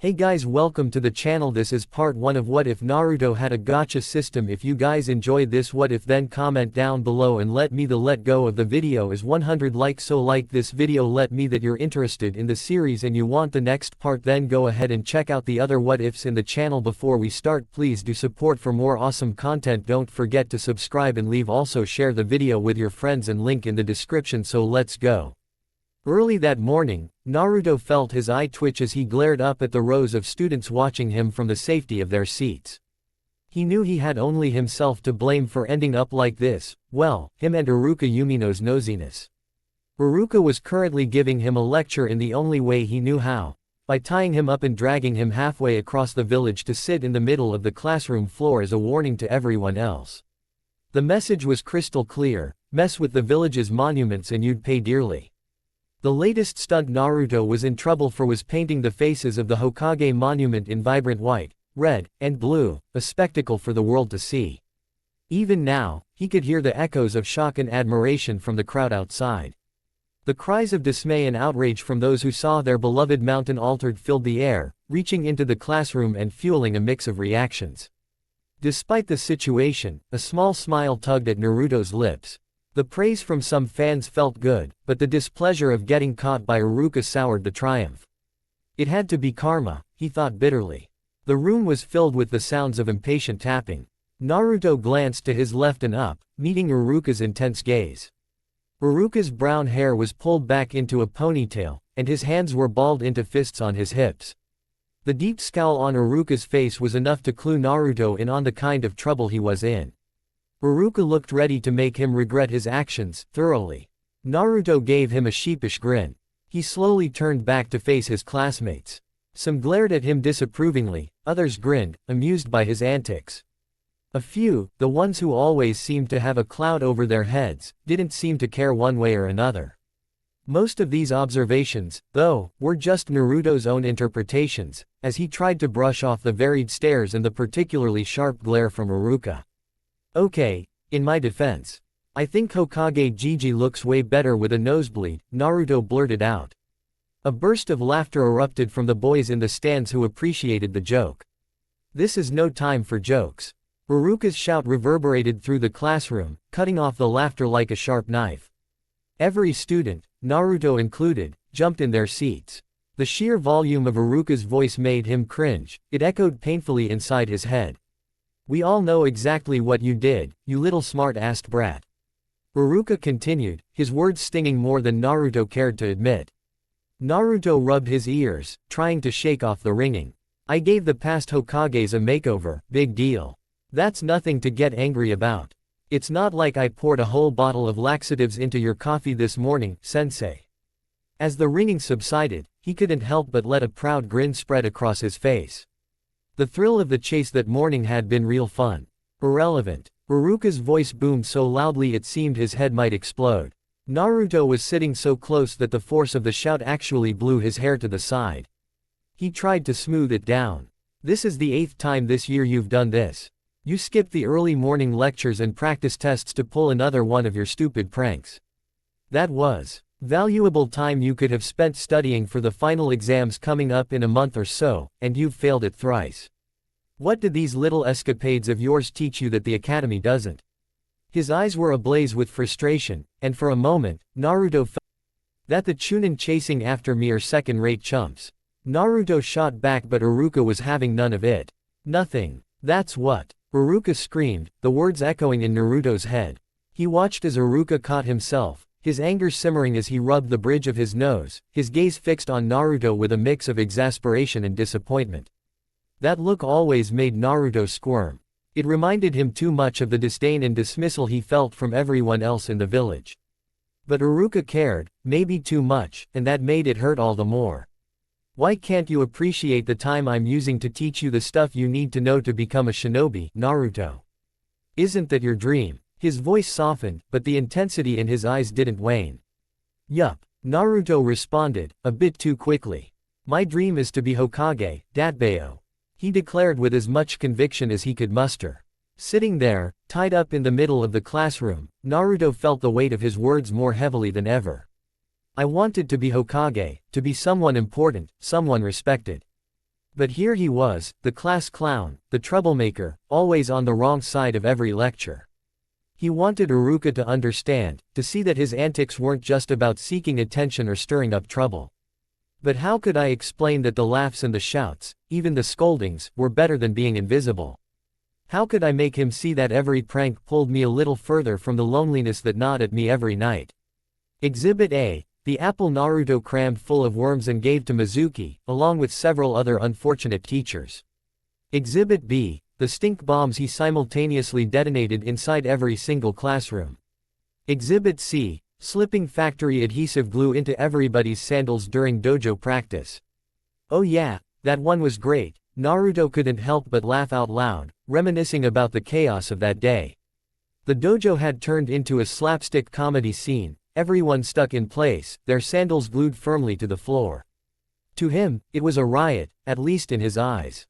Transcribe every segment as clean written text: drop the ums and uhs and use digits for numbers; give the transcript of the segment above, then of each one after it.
Hey guys, welcome to the channel. This is part 1 of what if Naruto had a gacha system. If you guys enjoyed this what if, then comment down below and let me the let go of the video is 100 likes, so like this video, let me that you're interested in the series and you want the next part, then go ahead and check out the other what ifs in the channel. Before we start, please do support for more awesome content. Don't forget to subscribe and leave, also share the video with your friends and link in the description. So let's go. Early that morning, Naruto felt his eye twitch as he glared up at the rows of students watching him from the safety of their seats. He knew he had only himself to blame for ending up like this, well, him and Iruka Yumino's nosiness. Iruka was currently giving him a lecture in the only way he knew how, by tying him up and dragging him halfway across the village to sit in the middle of the classroom floor as a warning to everyone else. The message was crystal clear: mess with the village's monuments and you'd pay dearly. The latest stunt Naruto was in trouble for was painting the faces of the Hokage monument in vibrant white, red, and blue, a spectacle for the world to see. Even now, he could hear the echoes of shock and admiration from the crowd outside. The cries of dismay and outrage from those who saw their beloved mountain altered filled the air, reaching into the classroom and fueling a mix of reactions. Despite the situation, a small smile tugged at Naruto's lips. The praise from some fans felt good, but the displeasure of getting caught by Iruka soured the triumph. It had to be karma, he thought bitterly. The room was filled with the sounds of impatient tapping. Naruto glanced to his left and up, meeting Iruka's intense gaze. Iruka's brown hair was pulled back into a ponytail, and his hands were balled into fists on his hips. The deep scowl on Iruka's face was enough to clue Naruto in on the kind of trouble he was in. Iruka looked ready to make him regret his actions, thoroughly. Naruto gave him a sheepish grin. He slowly turned back to face his classmates. Some glared at him disapprovingly, others grinned, amused by his antics. A few, the ones who always seemed to have a cloud over their heads, didn't seem to care one way or another. Most of these observations, though, were just Naruto's own interpretations, as he tried to brush off the varied stares and the particularly sharp glare from Iruka. Okay, in my defense, I think Hokage Gigi looks way better with a nosebleed, Naruto blurted out. A burst of laughter erupted from the boys in the stands who appreciated the joke. This is no time for jokes. Iruka's shout reverberated through the classroom, cutting off the laughter like a sharp knife. Every student, Naruto included, jumped in their seats. The sheer volume of Iruka's voice made him cringe. It echoed painfully inside his head. We all know exactly what you did, you little smart-assed brat. Iruka continued, his words stinging more than Naruto cared to admit. Naruto rubbed his ears, trying to shake off the ringing. I gave the past Hokages a makeover, big deal. That's nothing to get angry about. It's not like I poured a whole bottle of laxatives into your coffee this morning, sensei. As the ringing subsided, he couldn't help but let a proud grin spread across his face. The thrill of the chase that morning had been real fun. Irrelevant. Iruka's voice boomed so loudly it seemed his head might explode. Naruto was sitting so close that the force of the shout actually blew his hair to the side. He tried to smooth it down. This is the 8th time this year you've done this. You skipped the early morning lectures and practice tests to pull another one of your stupid pranks. That was valuable time you could have spent studying for the final exams coming up in a month or so, and you've failed it thrice. What did these little escapades of yours teach you that the academy doesn't? His eyes were ablaze with frustration, and for a moment, Naruto felt that the Chunin chasing after me are second-rate chumps. Naruto shot back, but Iruka was having none of it. Nothing. That's what. Iruka screamed, the words echoing in Naruto's head. He watched as Iruka caught himself, his anger simmering as he rubbed the bridge of his nose, his gaze fixed on Naruto with a mix of exasperation and disappointment. That look always made Naruto squirm. It reminded him too much of the disdain and dismissal he felt from everyone else in the village. But Iruka cared, maybe too much, and that made it hurt all the more. Why can't you appreciate the time I'm using to teach you the stuff you need to know to become a shinobi, Naruto? Isn't that your dream? His voice softened, but the intensity in his eyes didn't wane. Yup, Naruto responded, a bit too quickly. My dream is to be Hokage, Datbeo. He declared with as much conviction as he could muster. Sitting there, tied up in the middle of the classroom, Naruto felt the weight of his words more heavily than ever. I wanted to be Hokage, to be someone important, someone respected. But here he was, the class clown, the troublemaker, always on the wrong side of every lecture. He wanted Iruka to understand, to see that his antics weren't just about seeking attention or stirring up trouble. But how could I explain that the laughs and the shouts, even the scoldings, were better than being invisible? How could I make him see that every prank pulled me a little further from the loneliness that gnawed at me every night? Exhibit A. The apple Naruto crammed full of worms and gave to Mizuki, along with several other unfortunate teachers. Exhibit B. The stink bombs he simultaneously detonated inside every single classroom. Exhibit C. Slipping factory adhesive glue into everybody's sandals during dojo practice. Oh yeah, that one was great. Naruto couldn't help but laugh out loud, reminiscing about the chaos of that day. The dojo had turned into a slapstick comedy scene, everyone stuck in place, their sandals glued firmly to the floor. To him, it was a riot, at least in his eyes.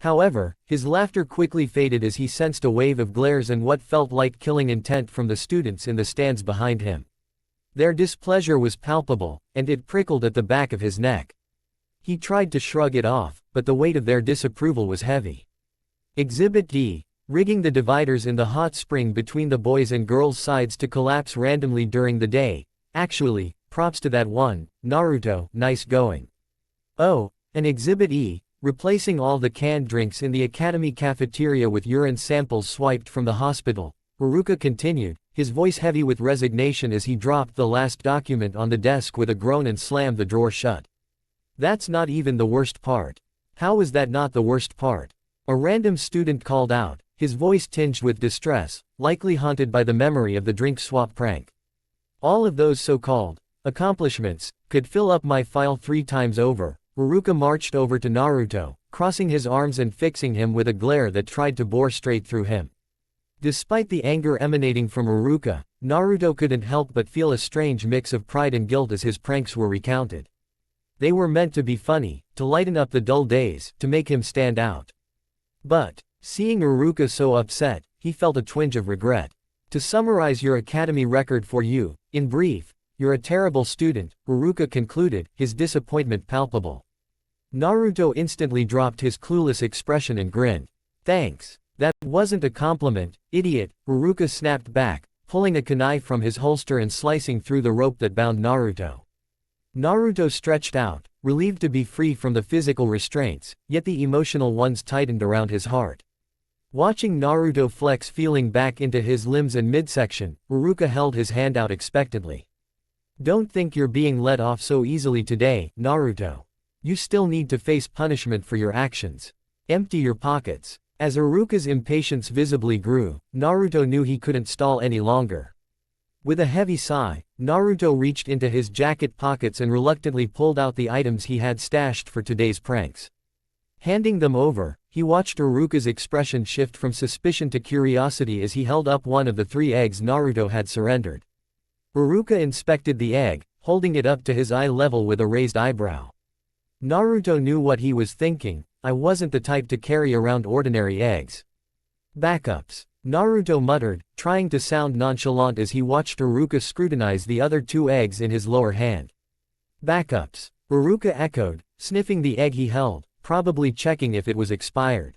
However, his laughter quickly faded as he sensed a wave of glares and what felt like killing intent from the students in the stands behind him. Their displeasure was palpable, and it prickled at the back of his neck. He tried to shrug it off, but the weight of their disapproval was heavy. Exhibit D. Rigging the dividers in the hot spring between the boys' and girls' sides to collapse randomly during the day. Actually, props to that one, Naruto, nice going. Oh, and Exhibit E. Replacing all the canned drinks in the academy cafeteria with urine samples swiped from the hospital, Iruka continued, his voice heavy with resignation as he dropped the last document on the desk with a groan and slammed the drawer shut. That's not even the worst part. How is that not the worst part? A random student called out, his voice tinged with distress, likely haunted by the memory of the drink swap prank. All of those so-called accomplishments could fill up my file 3 times over. Iruka marched over to Naruto, crossing his arms and fixing him with a glare that tried to bore straight through him. Despite the anger emanating from Iruka, Naruto couldn't help but feel a strange mix of pride and guilt as his pranks were recounted. They were meant to be funny, to lighten up the dull days, to make him stand out. But, seeing Iruka so upset, he felt a twinge of regret. To summarize your academy record for you, in brief, you're a terrible student, Iruka concluded, his disappointment palpable. Naruto instantly dropped his clueless expression and grinned. Thanks. That wasn't a compliment, idiot, Iruka snapped back, pulling a kunai from his holster and slicing through the rope that bound Naruto. Naruto stretched out, relieved to be free from the physical restraints, yet the emotional ones tightened around his heart. Watching Naruto flex feeling back into his limbs and midsection, Iruka held his hand out expectantly. Don't think you're being let off so easily today, Naruto. You still need to face punishment for your actions. Empty your pockets. As Iruka's impatience visibly grew, Naruto knew he couldn't stall any longer. With a heavy sigh, Naruto reached into his jacket pockets and reluctantly pulled out the items he had stashed for today's pranks. Handing them over, he watched Iruka's expression shift from suspicion to curiosity as he held up one of the 3 eggs Naruto had surrendered. Iruka inspected the egg, holding it up to his eye level with a raised eyebrow. Naruto knew what he was thinking, I wasn't the type to carry around ordinary eggs. Backups. Naruto muttered, trying to sound nonchalant as he watched Iruka scrutinize the other 2 eggs in his lower hand. Backups. Iruka echoed, sniffing the egg he held, probably checking if it was expired.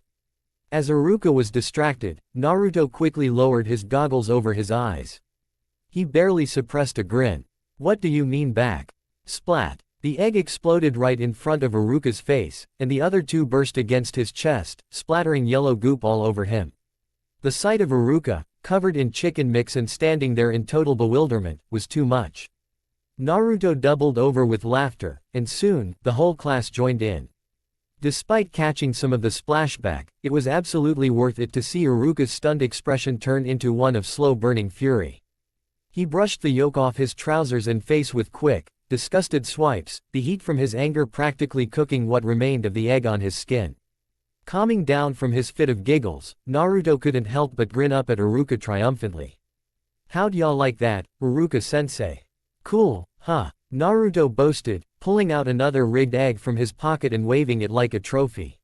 As Iruka was distracted, Naruto quickly lowered his goggles over his eyes. He barely suppressed a grin. What do you mean back? Splat. The egg exploded right in front of Iruka's face, and the other 2 burst against his chest, splattering yellow goop all over him. The sight of Iruka, covered in chicken mix and standing there in total bewilderment, was too much. Naruto doubled over with laughter, and soon, the whole class joined in. Despite catching some of the splashback, it was absolutely worth it to see Iruka's stunned expression turn into one of slow-burning fury. He brushed the yolk off his trousers and face with quick, disgusted swipes, the heat from his anger practically cooking what remained of the egg on his skin. Calming down from his fit of giggles, Naruto couldn't help but grin up at Iruka triumphantly. How'd y'all like that, Iruka-sensei? Cool, huh? Naruto boasted, pulling out another rigged egg from his pocket and waving it like a trophy.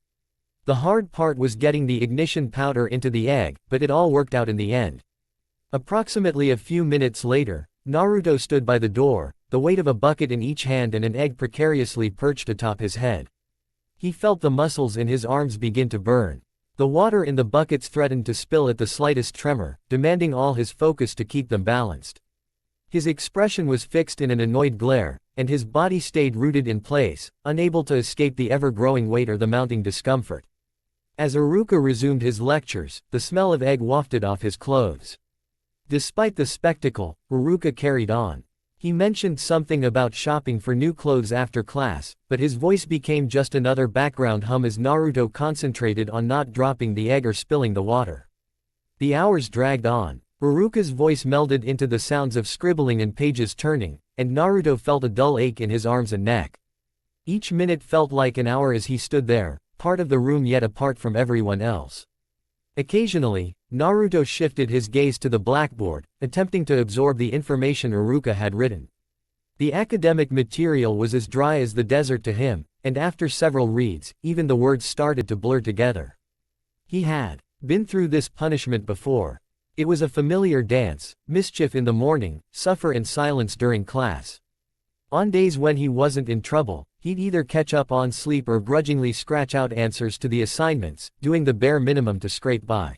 The hard part was getting the ignition powder into the egg, but it all worked out in the end. Approximately a few minutes later, Naruto stood by the door, the weight of a bucket in each hand and an egg precariously perched atop his head. He felt the muscles in his arms begin to burn. The water in the buckets threatened to spill at the slightest tremor, demanding all his focus to keep them balanced. His expression was fixed in an annoyed glare, and his body stayed rooted in place, unable to escape the ever-growing weight or the mounting discomfort. As Iruka resumed his lectures, the smell of egg wafted off his clothes. Despite the spectacle, Iruka carried on. He mentioned something about shopping for new clothes after class, but his voice became just another background hum as Naruto concentrated on not dropping the egg or spilling the water. The hours dragged on. Iruka's voice melded into the sounds of scribbling and pages turning, and Naruto felt a dull ache in his arms and neck. Each minute felt like an hour as he stood there, part of the room yet apart from everyone else. Occasionally, Naruto shifted his gaze to the blackboard, attempting to absorb the information Iruka had written. The academic material was as dry as the desert to him, and after several reads, even the words started to blur together. He had been through this punishment before. It was a familiar dance: mischief in the morning, suffer in silence during class. On days when he wasn't in trouble, he'd either catch up on sleep or grudgingly scratch out answers to the assignments, doing the bare minimum to scrape by.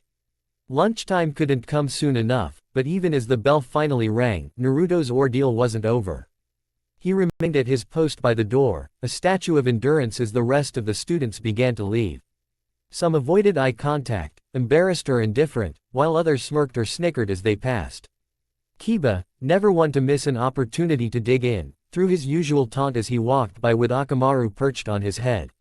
Lunchtime couldn't come soon enough, but even as the bell finally rang, Naruto's ordeal wasn't over. He remained at his post by the door, a statue of endurance as the rest of the students began to leave. Some avoided eye contact, embarrassed or indifferent, while others smirked or snickered as they passed. Kiba, never one to miss an opportunity to dig in, threw his usual taunt as he walked by with Akamaru perched on his head.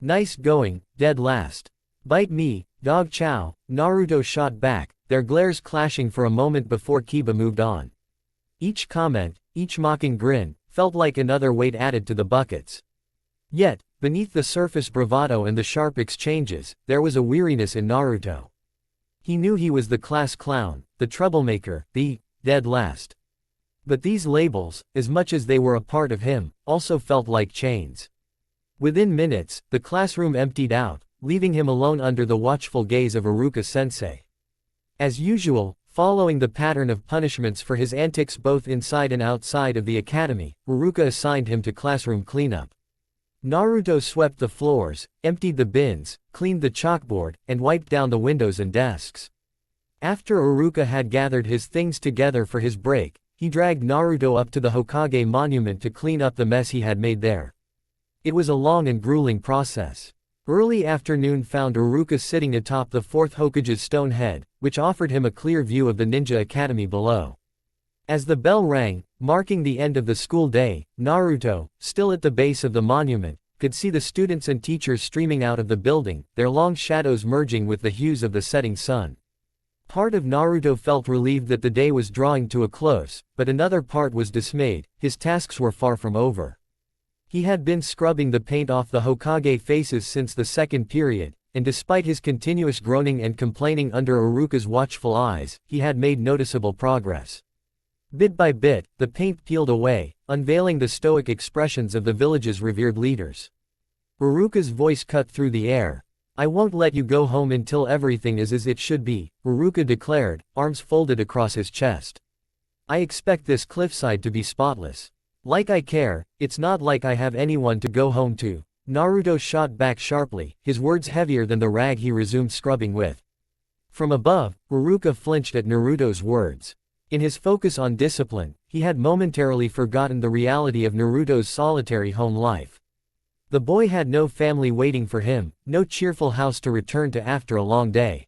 "Nice going, dead last. Bite me, dog chow," Naruto shot back, their glares clashing for a moment before Kiba moved on. Each comment, each mocking grin, felt like another weight added to the buckets. Yet, beneath the surface bravado and the sharp exchanges, there was a weariness in Naruto. He knew he was the class clown, the troublemaker, the dead last. But these labels, as much as they were a part of him, also felt like chains. Within minutes, the classroom emptied out, leaving him alone under the watchful gaze of Iruka-sensei. As usual, following the pattern of punishments for his antics both inside and outside of the academy, Iruka assigned him to classroom cleanup. Naruto swept the floors, emptied the bins, cleaned the chalkboard, and wiped down the windows and desks. After Iruka had gathered his things together for his break, he dragged Naruto up to the Hokage monument to clean up the mess he had made there. It was a long and grueling process. Early afternoon found Iruka sitting atop the fourth Hokage's stone head, which offered him a clear view of the ninja academy below. As the bell rang, marking the end of the school day, Naruto, still at the base of the monument, could see the students and teachers streaming out of the building, their long shadows merging with the hues of the setting sun. Part of Naruto felt relieved that the day was drawing to a close, but another part was dismayed. His tasks were far from over. He had been scrubbing the paint off the Hokage faces since the second period, and despite his continuous groaning and complaining under Iruka's watchful eyes, he had made noticeable progress. Bit by bit, the paint peeled away, unveiling the stoic expressions of the village's revered leaders. Iruka's voice cut through the air. "I won't let you go home until everything is as it should be," Iruka declared, arms folded across his chest. "I expect this cliffside to be spotless. Like I care, it's not like I have anyone to go home to." Naruto shot back sharply, his words heavier than the rag he resumed scrubbing with. From above, Iruka flinched at Naruto's words. In his focus on discipline, he had momentarily forgotten the reality of Naruto's solitary home life. The boy had no family waiting for him, no cheerful house to return to after a long day.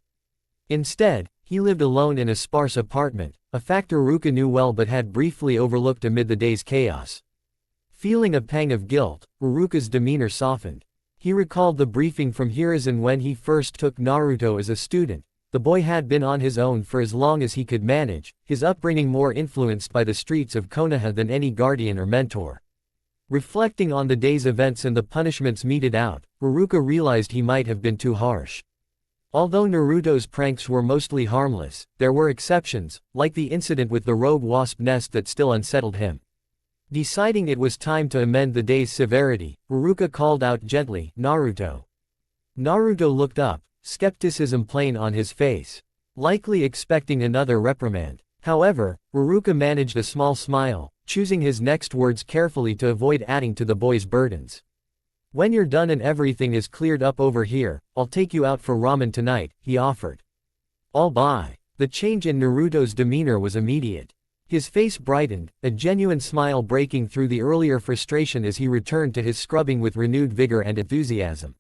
Instead, he lived alone in a sparse apartment, a fact Iruka knew well but had briefly overlooked amid the day's chaos. Feeling a pang of guilt, Iruka's demeanor softened. He recalled the briefing from Hiruzen when he first took Naruto as a student. The boy had been on his own for as long as he could manage, his upbringing more influenced by the streets of Konoha than any guardian or mentor. Reflecting on the day's events and the punishments meted out, Iruka realized he might have been too harsh. Although Naruto's pranks were mostly harmless, there were exceptions, like the incident with the rogue wasp nest that still unsettled him. Deciding it was time to amend the day's severity, Iruka called out gently, "Naruto." Naruto looked up, skepticism plain on his face, likely expecting another reprimand. However, Iruka managed a small smile, choosing his next words carefully to avoid adding to the boy's burdens. When you're done and everything is cleared up over here, I'll take you out for ramen tonight, he offered. I'll buy. The change in Naruto's demeanor was immediate. His face brightened, a genuine smile breaking through the earlier frustration as he returned to his scrubbing with renewed vigor and enthusiasm.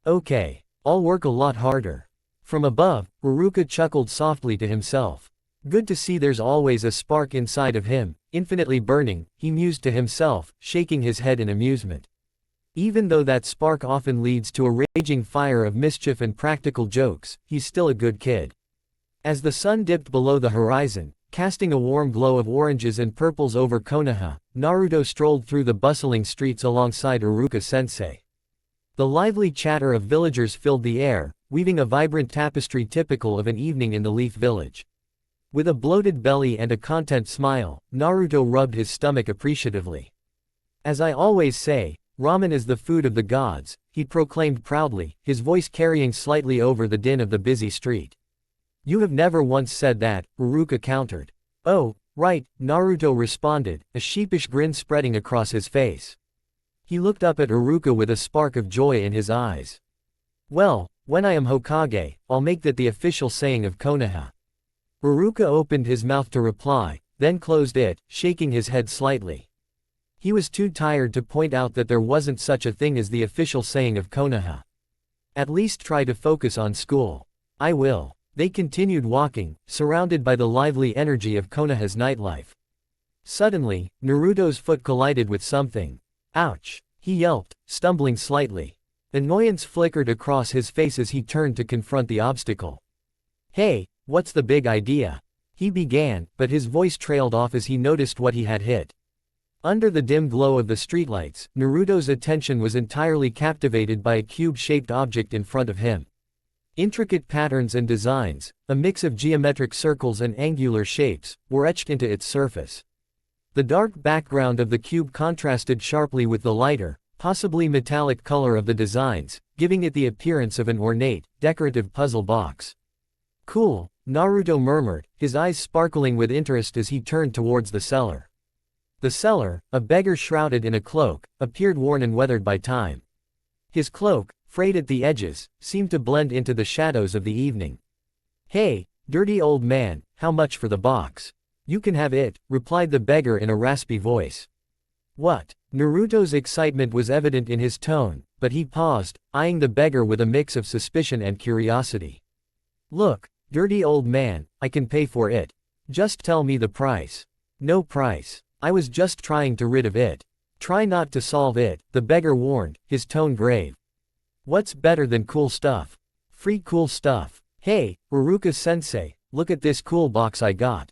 Okay. I'll work a lot harder. From above, Haruka chuckled softly to himself. Good to see there's always a spark inside of him, infinitely burning, he mused to himself, shaking his head in amusement. Even though that spark often leads to a raging fire of mischief and practical jokes, he's still a good kid. As the sun dipped below the horizon, casting a warm glow of oranges and purples over Konoha, Naruto strolled through the bustling streets alongside Haruka-sensei. The lively chatter of villagers filled the air, weaving a vibrant tapestry typical of an evening in the Leaf Village. With a bloated belly and a content smile, Naruto rubbed his stomach appreciatively. As I always say, ramen is the food of the gods, he proclaimed proudly, his voice carrying slightly over the din of the busy street. You have never once said that, Haruka countered. Oh, right, Naruto responded, a sheepish grin spreading across his face. He looked up at Haruka with a spark of joy in his eyes. Well, when I am Hokage, I'll make that the official saying of Konoha. Haruka opened his mouth to reply, then closed it, shaking his head slightly. He was too tired to point out that there wasn't such a thing as the official saying of Konoha. At least try to focus on school. I will. They continued walking, surrounded by the lively energy of Konoha's nightlife. Suddenly, Naruto's foot collided with something. Ouch! He yelped, stumbling slightly. Annoyance flickered across his face as he turned to confront the obstacle. Hey, what's the big idea? He began, but his voice trailed off as he noticed what he had hit. Under the dim glow of the streetlights, Naruto's attention was entirely captivated by a cube-shaped object in front of him. Intricate patterns and designs, a mix of geometric circles and angular shapes, were etched into its surface. The dark background of the cube contrasted sharply with the lighter, possibly metallic color of the designs, giving it the appearance of an ornate, decorative puzzle box. Cool, Naruto murmured, his eyes sparkling with interest as he turned towards the seller. The seller, a beggar shrouded in a cloak, appeared worn and weathered by time. His cloak, frayed at the edges, seemed to blend into the shadows of the evening. Hey, dirty old man, how much for the box? You can have it, replied the beggar in a raspy voice. What? Naruto's excitement was evident in his tone, but he paused, eyeing the beggar with a mix of suspicion and curiosity. Look, dirty old man, I can pay for it. Just tell me the price. No price. I was just trying to rid of it. Try not to solve it, the beggar warned, his tone grave. What's better than cool stuff? Free cool stuff. Hey, Haruka-sensei, look at this cool box I got.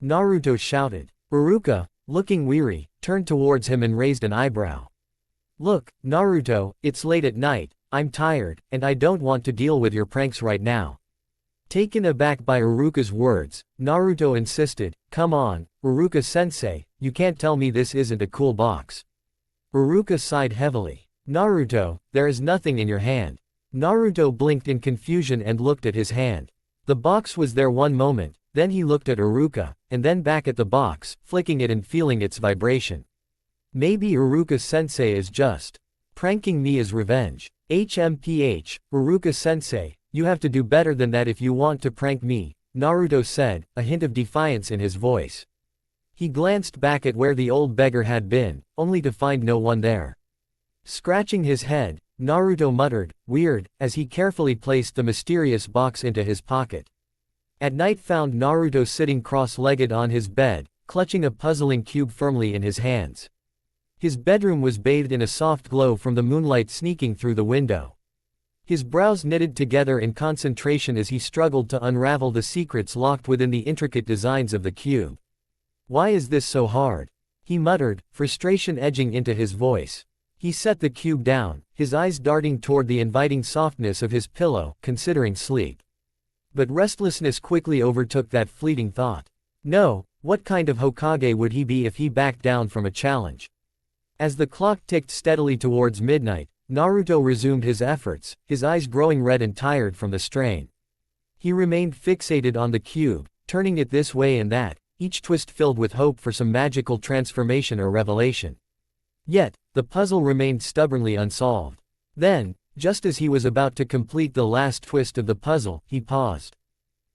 Naruto shouted. Haruka, looking weary, turned towards him and raised an eyebrow. Look, Naruto, it's late at night, I'm tired, and I don't want to deal with your pranks right now. Taken aback by Haruka's words, Naruto insisted, come on, Haruka-sensei, you can't tell me this isn't a cool box. Haruka sighed heavily. Naruto, there is nothing in your hand. Naruto blinked in confusion and looked at his hand. The box was there one moment, then he looked at Haruka, and then back at the box, flicking it and feeling its vibration. Maybe Haruka-sensei is just pranking me as revenge. HMPH, Haruka-sensei, you have to do better than that if you want to prank me, Naruto said, a hint of defiance in his voice. He glanced back at where the old beggar had been, only to find no one there. Scratching his head, Naruto muttered, weird, as he carefully placed the mysterious box into his pocket. At night found Naruto sitting cross-legged on his bed, clutching a puzzling cube firmly in his hands. His bedroom was bathed in a soft glow from the moonlight sneaking through the window. His brows knitted together in concentration as he struggled to unravel the secrets locked within the intricate designs of the cube. Why is this so hard? He muttered, frustration edging into his voice. He set the cube down, his eyes darting toward the inviting softness of his pillow, considering sleep. But restlessness quickly overtook that fleeting thought. No, what kind of Hokage would he be if he backed down from a challenge? As the clock ticked steadily towards midnight, Naruto resumed his efforts, his eyes growing red and tired from the strain. He remained fixated on the cube, turning it this way and that, each twist filled with hope for some magical transformation or revelation. Yet, the puzzle remained stubbornly unsolved. Then, just as he was about to complete the last twist of the puzzle, he paused.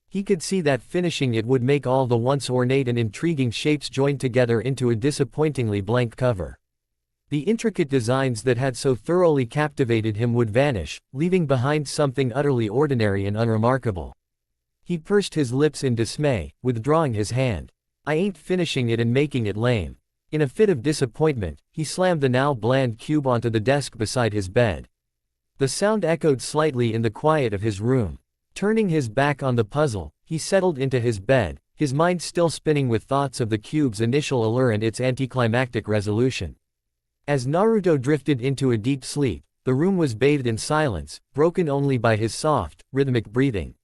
He could see that finishing it would make all the once ornate and intriguing shapes joined together into a disappointingly blank cover. The intricate designs that had so thoroughly captivated him would vanish, leaving behind something utterly ordinary and unremarkable. He pursed his lips in dismay, withdrawing his hand. "I ain't finishing it and making it lame." In a fit of disappointment, he slammed the now bland cube onto the desk beside his bed. The sound echoed slightly in the quiet of his room. Turning his back on the puzzle, he settled into his bed, his mind still spinning with thoughts of the cube's initial allure and its anticlimactic resolution. As Naruto drifted into a deep sleep, the room was bathed in silence, broken only by his soft, rhythmic breathing.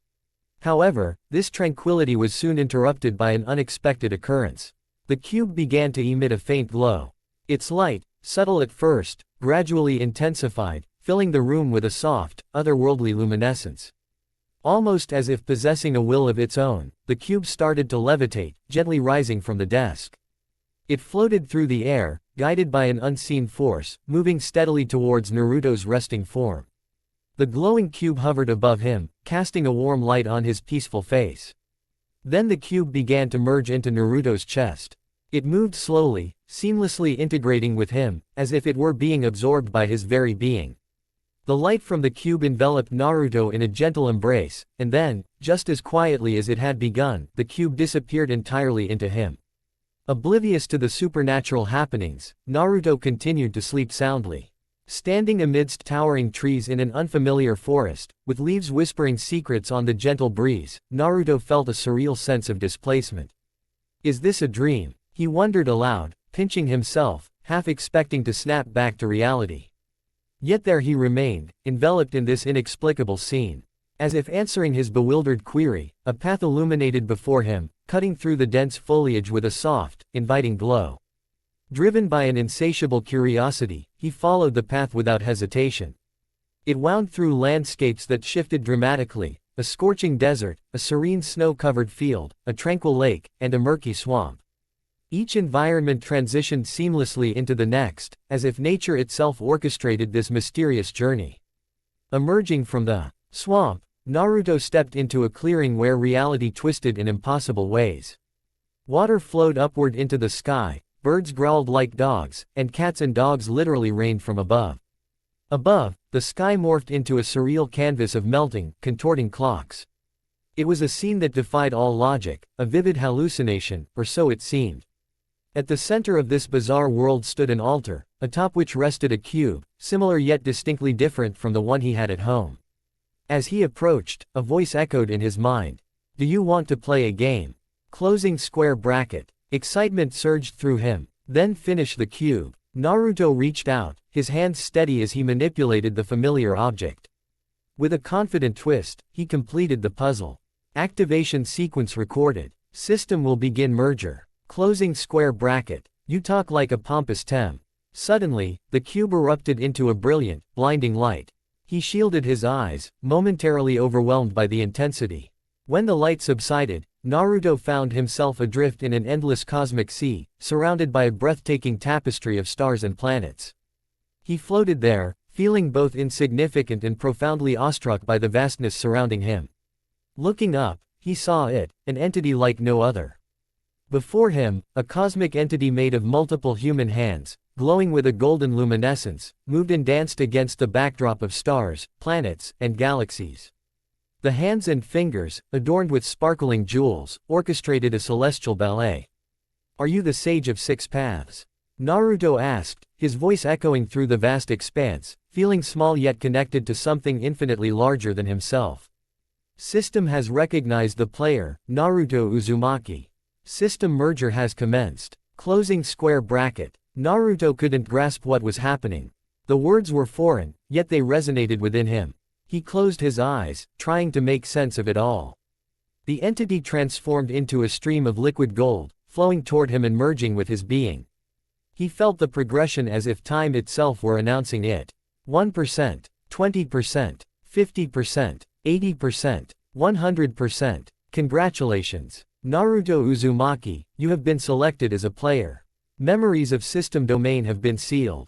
However, this tranquility was soon interrupted by an unexpected occurrence. The cube began to emit a faint glow. Its light, subtle at first, gradually intensified, filling the room with a soft, otherworldly luminescence. Almost as if possessing a will of its own, the cube started to levitate, gently rising from the desk. It floated through the air, guided by an unseen force, moving steadily towards Naruto's resting form. The glowing cube hovered above him, casting a warm light on his peaceful face. Then the cube began to merge into Naruto's chest. It moved slowly, seamlessly integrating with him, as if it were being absorbed by his very being. The light from the cube enveloped Naruto in a gentle embrace, and then, just as quietly as it had begun, the cube disappeared entirely into him. Oblivious to the supernatural happenings, Naruto continued to sleep soundly. Standing amidst towering trees in an unfamiliar forest, with leaves whispering secrets on the gentle breeze, Naruto felt a surreal sense of displacement. Is this a dream? He wondered aloud, pinching himself, half expecting to snap back to reality. Yet there he remained, enveloped in this inexplicable scene. As if answering his bewildered query, a path illuminated before him, cutting through the dense foliage with a soft, inviting glow. Driven by an insatiable curiosity, he followed the path without hesitation. It wound through landscapes that shifted dramatically, a scorching desert, a serene snow-covered field, a tranquil lake, and a murky swamp. Each environment transitioned seamlessly into the next, as if nature itself orchestrated this mysterious journey. Emerging from the swamp, Naruto stepped into a clearing where reality twisted in impossible ways. Water flowed upward into the sky, birds growled like dogs, and cats and dogs literally rained from above. Above, the sky morphed into a surreal canvas of melting, contorting clocks. It was a scene that defied all logic, a vivid hallucination, or so it seemed. At the center of this bizarre world stood an altar, atop which rested a cube, similar yet distinctly different from the one he had at home. As he approached, a voice echoed in his mind. "Do you want to play a game?" Closing square bracket. Excitement surged through him. Then finish the cube. Naruto reached out, his hands steady as he manipulated the familiar object. With a confident twist, he completed the puzzle. Activation sequence recorded. System will begin merger. Closing square bracket. You talk like a pompous tem. Suddenly, the cube erupted into a brilliant, blinding light. He shielded his eyes, momentarily overwhelmed by the intensity. When the light subsided, Naruto found himself adrift in an endless cosmic sea, surrounded by a breathtaking tapestry of stars and planets. He floated there, feeling both insignificant and profoundly awestruck by the vastness surrounding him. Looking up, he saw it, an entity like no other. Before him, a cosmic entity made of multiple human hands, glowing with a golden luminescence, moved and danced against the backdrop of stars, planets, and galaxies. The hands and fingers, adorned with sparkling jewels, orchestrated a celestial ballet. "Are you the Sage of Six Paths?" Naruto asked, his voice echoing through the vast expanse, feeling small yet connected to something infinitely larger than himself. System has recognized the player, Naruto Uzumaki. System merger has commenced. Closing square bracket. Naruto couldn't grasp what was happening. The words were foreign, yet they resonated within him. He closed his eyes, trying to make sense of it all. The entity transformed into a stream of liquid gold, flowing toward him and merging with his being. He felt the progression as if time itself were announcing it. 1%, 20%, 50%, 80%, 100%. Congratulations, Naruto Uzumaki, you have been selected as a player. Memories of system domain have been sealed.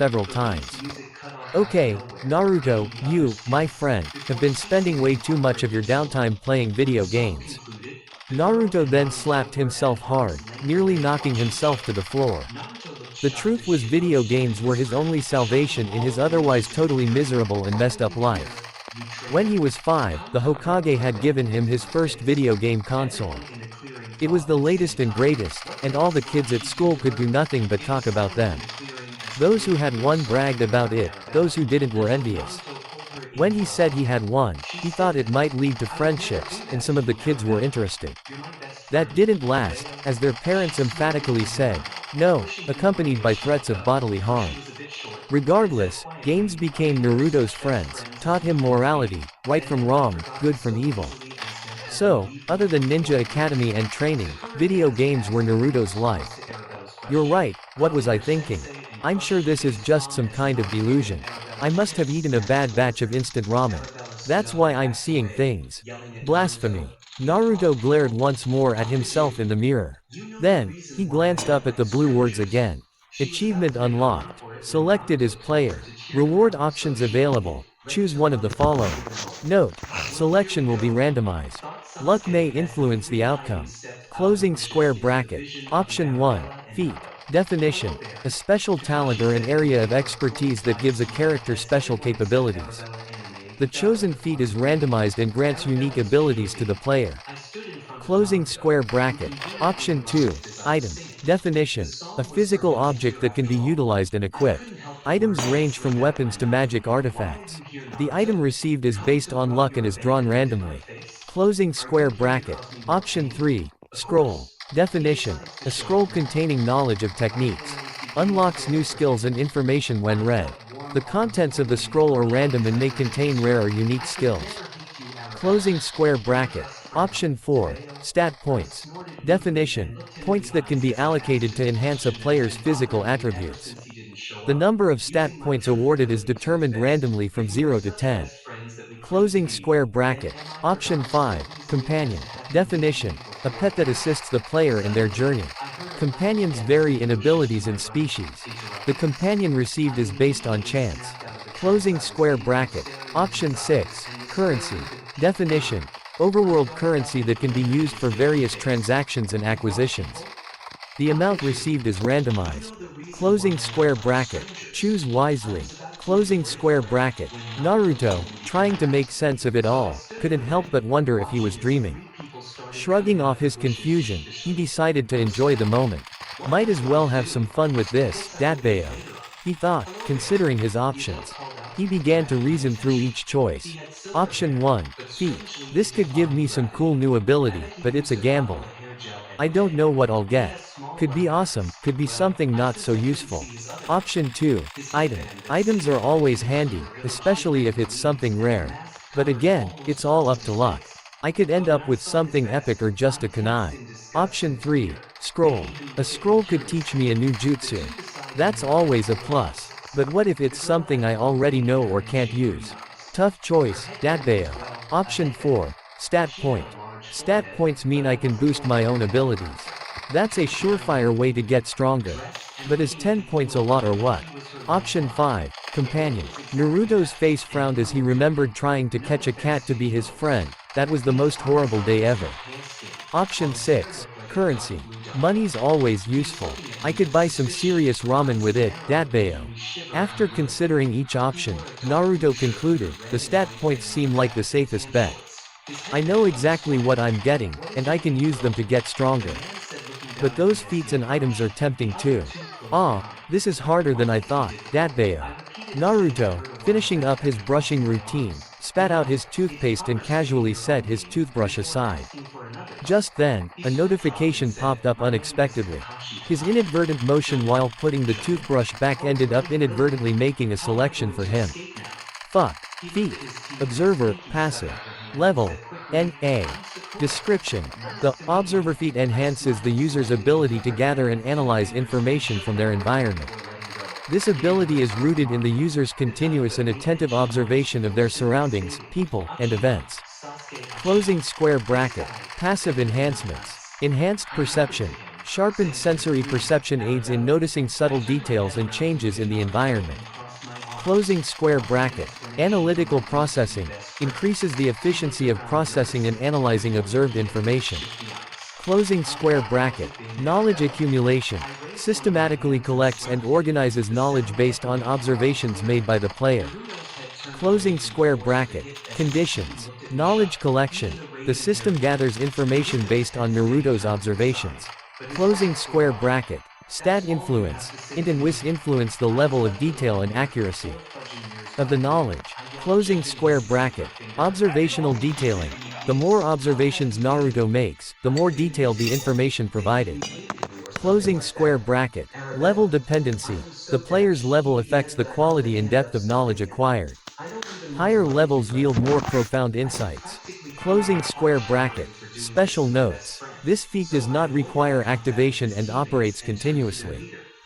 several times. Okay, Naruto, you, my friend, have been spending way too much of your downtime playing video games. Naruto then slapped himself hard, nearly knocking himself to the floor. The truth was video games were his only salvation in his otherwise totally miserable and messed up life. When he was 5, the Hokage had given him his first video game console. It was the latest and greatest, and all the kids at school could do nothing but talk about them. Those who had one bragged about it, those who didn't were envious. When he said he had one, he thought it might lead to friendships, and some of the kids were interested. That didn't last, as their parents emphatically said, no, accompanied by threats of bodily harm. Regardless, games became Naruto's friends, taught him morality, right from wrong, good from evil. So, other than Ninja Academy and training, video games were Naruto's life. You're right, what was I thinking? I'm sure this is just some kind of delusion. I must have eaten a bad batch of instant ramen. That's why I'm seeing things. Blasphemy. Naruto glared once more at himself in the mirror. Then, he glanced up at the blue words again. Achievement unlocked. Selected as player. Reward options available. Choose one of the following. Note: selection will be randomized. Luck may influence the outcome. Closing square bracket. Option 1. Feat. Definition: a special talent or an area of expertise that gives a character special capabilities. The chosen feat is randomized and grants unique abilities to the player. Closing square bracket. Option 2. Item. Definition: a physical object that can be utilized and equipped. Items range from weapons to magic artifacts. The item received is based on luck and is drawn randomly. Closing square bracket. Option 3. Scroll. Definition: a scroll containing knowledge of techniques. Unlocks new skills and information when read. The contents of the scroll are random and may contain rare or unique skills. Closing square bracket. Option 4. Stat points. Definition: points that can be allocated to enhance a player's physical attributes. The number of stat points awarded is determined randomly from 0 to 10. Closing square bracket. Option 5. Companion. Definition: a pet that assists the player in their journey. Companions vary in abilities and species. The companion received is based on chance. Closing square bracket. Option 6. Currency. Definition: overworld currency that can be used for various transactions and acquisitions. The amount received is randomized. Closing square bracket. Choose wisely. Closing square bracket. Naruto, trying to make sense of it all, couldn't help but wonder if he was dreaming. Shrugging off his confusion, he decided to enjoy the moment. Might as well have some fun with this, Datbeo. He thought, considering his options. He began to reason through each choice. Option 1. Feat. This could give me some cool new ability, but it's a gamble. I don't know what I'll get. Could be awesome, could be something not so useful. Option 2. Item. Items are always handy, especially if it's something rare. But again, it's all up to luck. I could end up with something epic or just a kunai. Option 3. Scroll. A scroll could teach me a new jutsu. That's always a plus. But what if it's something I already know or can't use? Tough choice, Datbeo. Option 4. Stat point. Stat points mean I can boost my own abilities. That's a surefire way to get stronger. But is 10 points a lot or what? Option 5. Companion. Naruto's face frowned as he remembered trying to catch a cat to be his friend. That was the most horrible day ever. Option 6. Currency. Money's always useful. I could buy some serious ramen with it, Datbeo. After considering each option, Naruto concluded, the stat points seem like the safest bet. I know exactly what I'm getting, and I can use them to get stronger. But those feats and items are tempting too. This is harder than I thought, Datbeo. Naruto, finishing up his brushing routine, spat out his toothpaste and casually set his toothbrush aside. Just then, a notification popped up unexpectedly. His inadvertent motion while putting the toothbrush back ended up inadvertently making a selection for him. Fuck. Feat. Observer, passive. Level, NA. Description: the Observer feat enhances the user's ability to gather and analyze information from their environment. This ability is rooted in the user's continuous and attentive observation of their surroundings, people, and events. Closing square bracket. Passive enhancements. Enhanced perception. Sharpened sensory perception aids in noticing subtle details and changes in the environment. Closing square bracket. Analytical processing. Increases the efficiency of processing and analyzing observed information. Closing square bracket. Knowledge accumulation. Systematically collects and organizes knowledge based on observations made by the player. Closing square bracket. Conditions. Knowledge collection. The system gathers information based on Naruto's observations. Closing square bracket. Stat influence. Int and Wis influence the level of detail and accuracy of the knowledge. Closing square bracket. Observational detailing. The more observations Naruto makes, the more detailed the information provided. Closing square bracket. Level dependency. The player's level affects the quality and depth of knowledge acquired. Higher levels yield more profound insights. Closing square bracket. Special notes. This feat does not require activation and operates continuously.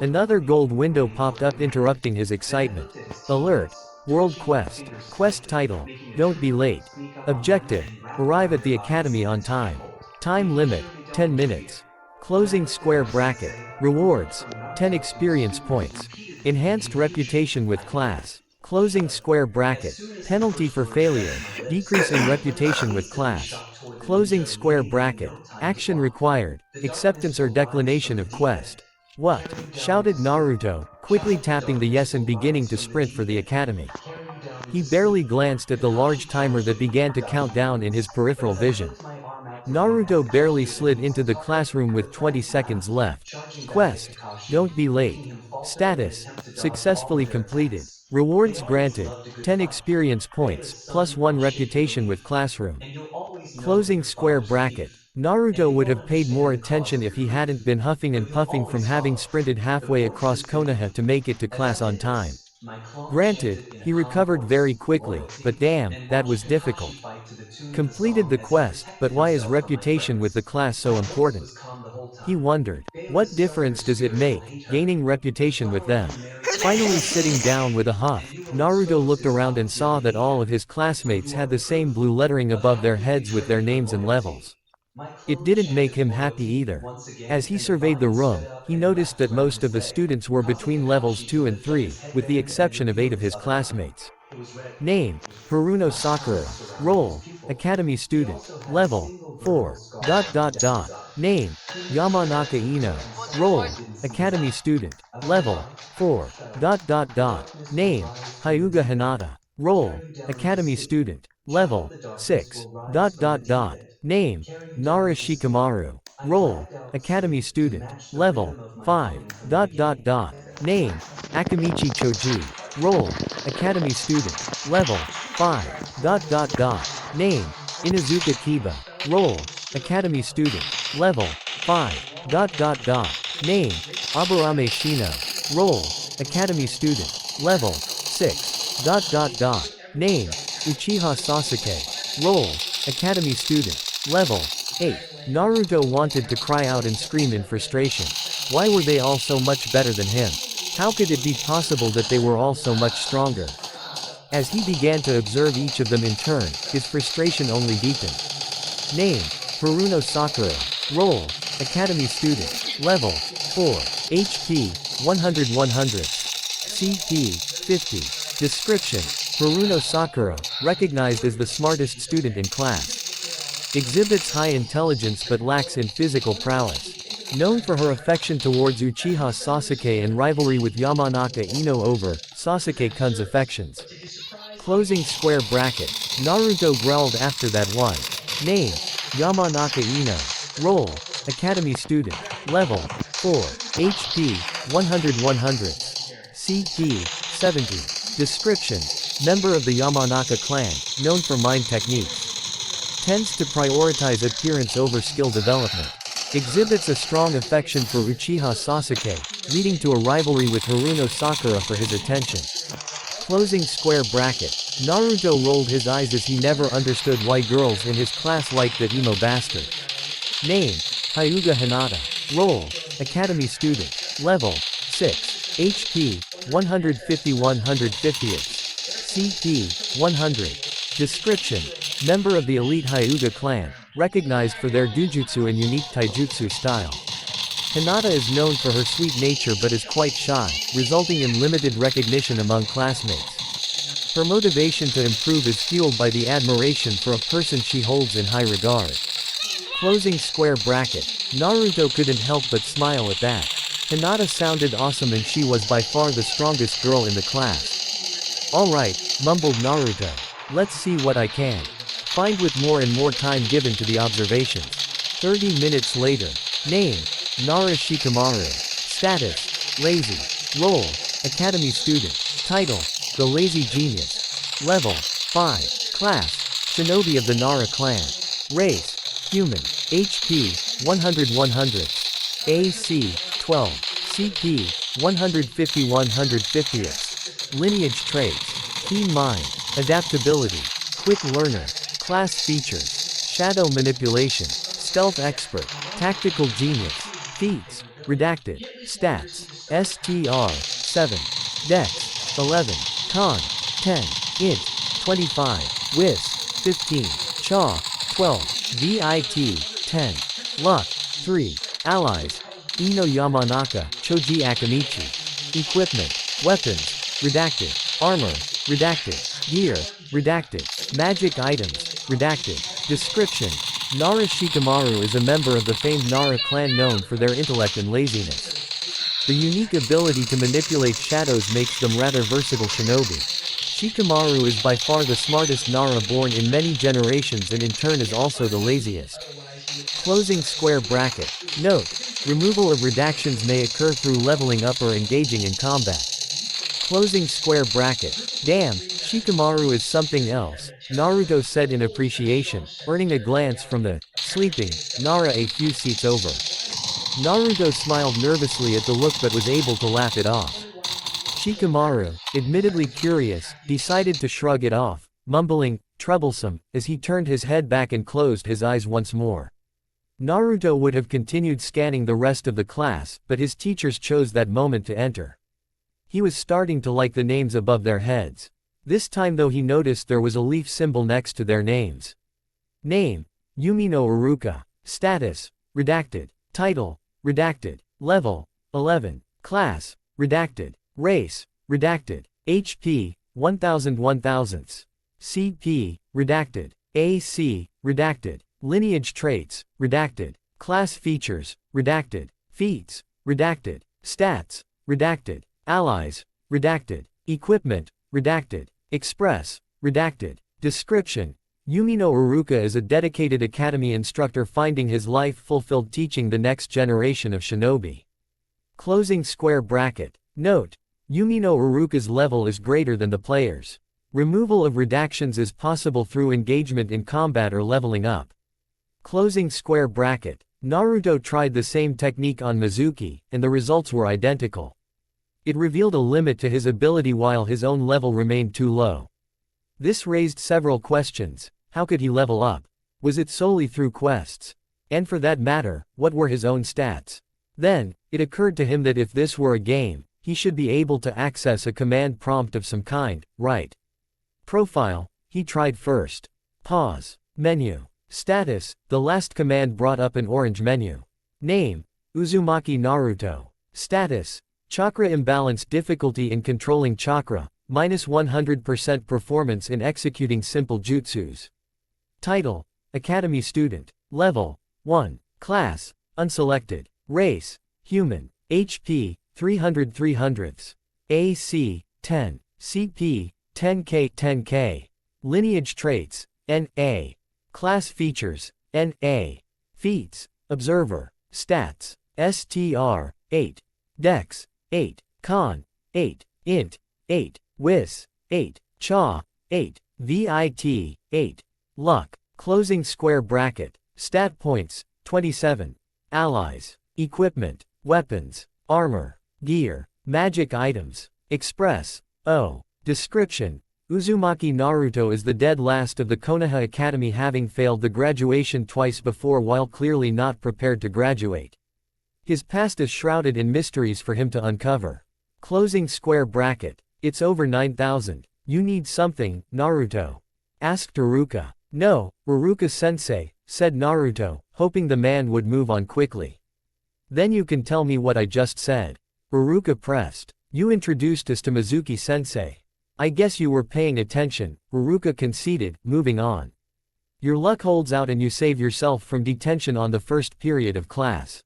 Another gold window popped up interrupting his excitement. Alert! World Quest. Quest title. Don't be late. Objective. Arrive at the academy on time. Time limit. 10 minutes. Closing square bracket. Rewards. 10 experience points. Enhanced reputation with class. Closing square bracket. Penalty for failure. Decrease in reputation with class. Closing square bracket. Action required. Acceptance or declination of quest. What? Shouted Naruto, quickly tapping the yes and beginning to sprint for the academy. He barely glanced at the large timer that began to count down in his peripheral vision. Naruto barely slid into the classroom with 20 seconds left. Quest. Don't be late. Status. Successfully completed. Rewards granted. 10 experience points, plus 1 reputation with classroom. Closing square bracket. Naruto would have paid more understand attention if he causes hadn't been huffing it and would puffing from always having follow. sprinted The halfway more across consistent Konoha to make it to as class I on time. advanced, my clone Granted, shifted in he recovered very concourse, quickly, but loyalty, damn, and that watched was Kakashi difficult. fight to the tune of the Completed song the as he quest, but protected why is himself from my reputation with the presence. class so Sasuke was important? calm the whole He time. wondered, Barely what discerned her difference does it spiritual make, hatred. gaining The reputation with flower them? you married to Finally sitting down with a and huff, you will Naruto expose looked his around and top-tier saw that all of behavior, his for classmates you are had the the same proof blue lettering of above how their you heads with their betrayed your names and loyalty. levels. My It clone didn't make chanted him happy loyalty either. once again, As he and the surveyed the body stood room, up he and noticed left that around most his of the bed, students were causing between levels Kakashi to 2 and lift up 3, his with the headband and exception of 8 reveal of his his other eye. classmates. It was red Name, with Haruno black Sakura. shadows surrounding his Role, pupil. Academy He Student. also had a Level, single vertical 4. scar Dot running dot down his dot. eye. Name, He knew he was Yamanaka protecting Ino. himself, but Role, he didn't see Academy why. Student. Out of the Level, light, he 4. felt Dot dot the dot. darkness would Name, rise from the Hyuga deep end, Hinata. Role, tearing down his Academy city. Student. Child, Level, the darkness 6. will rise Dot from the dot deep dot. end, Name, tearing down Nara his city. Shikamaru. I Role, dragged out the Academy city to Student. match the Level, rhythm of my 5. humming from the Dot dot beginning. dot. Name, Akamichi Choji. Role, Academy Student. Level, 5. Dot dot dot. Name, Inazuka Kiba. Role, Academy Student. Level, 5. Dot dot dot. Name, Aburame Shino. Role, Academy Student. Level, 6. Dot dot dot. Name, Uchiha Sasuke. Role, Academy Student. Level, 8. Naruto wanted to cry out and scream in frustration. Why were they all so much better than him? How could it be possible that they were all so much stronger? As he began to observe each of them in turn, his frustration only deepened. Name, Haruno Sakura. Role, Academy Student. Level, 4. HP, 100 CP, 50. Description, Haruno Sakura, recognized as the smartest student in class. Exhibits high intelligence but lacks in physical prowess. Known for her affection towards Uchiha Sasuke and rivalry with Yamanaka Ino over Sasuke-kun's affections. Closing square bracket. Naruto growled after that one. Name, Yamanaka Ino. Role, Academy Student. Level, 4. HP, 100 CP, 70. Description, member of the Yamanaka clan, known for mind techniques. Tends to prioritize appearance over skill development. Exhibits a strong affection for Uchiha Sasuke, leading to a rivalry with Haruno Sakura for his attention. Closing square bracket. Naruto rolled his eyes as he never understood why girls in his class liked that emo bastard. Name, Hyuga Hinata. Role, Academy Student. Level, 6. HP, 150 CP, 100. Description, member of the elite Hyuga clan, recognized for their dujutsu and unique taijutsu style. Hinata is known for her sweet nature but is quite shy, resulting in limited recognition among classmates. Her motivation to improve is fueled by the admiration for a person she holds in high regard. Closing square bracket. Naruto couldn't help but smile at that. Hinata sounded awesome and she was by far the strongest girl in the class. Alright, mumbled Naruto. Let's see what I can find with more and more time given to the observations. 30 minutes later. Name, Nara Shikamaru. Status, lazy. Role, Academy Student. Title, The Lazy Genius. Level, 5. Class, Shinobi of the Nara clan. Race, human. HP, 100 AC, 12. CP, 150 Lineage traits. Keen mind. Adaptability. Quick learner. Class features. Shadow manipulation. Stealth expert. Tactical genius. Feats. Redacted. Stats. STR. 7. Dex. 11. Con. 10. Int. 25. Whiz. 15. Chaw. 12. VIT. 10. Luck. 3. Allies. Ino Yamanaka. Choji Akamichi. Equipment. Weapons. Redacted. Armor. Redacted. Gear. Redacted. Magic items. Redacted. Description. Nara Shikamaru is a member of the famed Nara clan known for their intellect and laziness. The unique ability to manipulate shadows makes them rather versatile shinobi. Shikamaru is by far the smartest Nara born in many generations and in turn is also the laziest. Closing square bracket. Note, removal of redactions may occur through leveling up or engaging in combat. Closing square bracket. Damn, Shikamaru is something else, Naruto said in appreciation, earning a glance from the sleeping Nara a few seats over. Naruto smiled nervously at the look but was able to laugh it off. Shikamaru, admittedly curious, decided to shrug it off, mumbling, troublesome, as he turned his head back and closed his eyes once more. Naruto would have continued scanning the rest of the class, but his teachers chose that moment to enter. He was starting to like the names above their heads. This time though he noticed there was a leaf symbol next to their names. Name: Yumi no Uruka. Status: redacted. Title: redacted. Level: 11. Class: redacted. Race: redacted. HP: 1000 1000ths. CP: redacted. AC: redacted. Lineage traits: redacted. Class features: redacted. Feats: redacted. Stats: redacted. Allies: redacted. Equipment: redacted. Express: redacted. Description: Yumi no Uruka is a dedicated academy instructor finding his life fulfilled teaching the next generation of shinobi. Closing square bracket. Note: Yumi no Uruka's level is greater than the player's. Removal of redactions is possible through engagement in combat or leveling up. Closing square bracket. Naruto tried the same technique on Mizuki, and the results were identical. It revealed a limit to his ability while his own level remained too low. This raised several questions. How could he level up? Was it solely through quests? And for that matter, what were his own stats? Then, it occurred to him that if this were a game, he should be able to access a command prompt of some kind, right? Profile: he tried first. Pause. Menu. Status: the last command brought up an orange menu. Name: Uzumaki Naruto. Status: chakra imbalance, difficulty in controlling chakra, -100% performance in executing simple jutsus. Title: Academy Student. Level: 1. Class: unselected. Race: human. HP: 300 300ths. AC: 10. CP: 10k 10k. Lineage traits: NA. Class features: NA. Feats: observer. Stats: STR: 8. Dex: 8. Con: 8. Int: 8. Wis: 8. Cha: 8. VIT: 8. Luck. Closing square bracket. Stat points: 27. Allies. Equipment: weapons, armor, gear, magic items. Express: O. Description: Uzumaki Naruto is the dead last of the Konoha Academy, having failed the graduation twice before while clearly not prepared to graduate. His past is shrouded in mysteries for him to uncover. Closing square bracket. It's over 9,000. You need something, Naruto? Asked Uruka. No, Uruka-sensei, said Naruto, hoping the man would move on quickly. Then you can tell me what I just said. Uruka pressed. You introduced us to Mizuki-sensei. I guess you were paying attention, Uruka conceded, moving on. Your luck holds out and you save yourself from detention on the first period of class.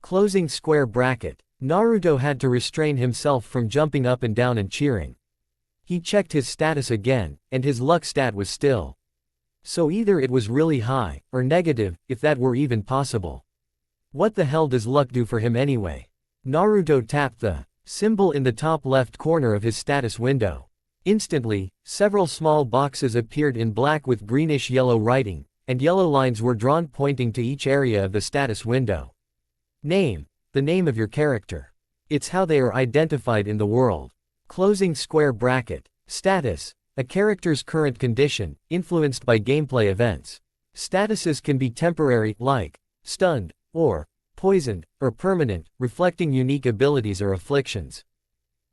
Closing square bracket. Naruto had to restrain himself from jumping up and down and cheering. He checked his status again, and his luck stat was still. So either it was really high, or negative, if that were even possible. What the hell does luck do for him anyway? Naruto tapped the symbol in the top left corner of his status window. Instantly, several small boxes appeared in black with greenish-yellow writing, and yellow lines were drawn pointing to each area of the status window. Name: the name of your character. It's how they are identified in the world. Closing square bracket. Status: a character's current condition, influenced by gameplay events. Statuses can be temporary, like stunned, or poisoned, or permanent, reflecting unique abilities or afflictions.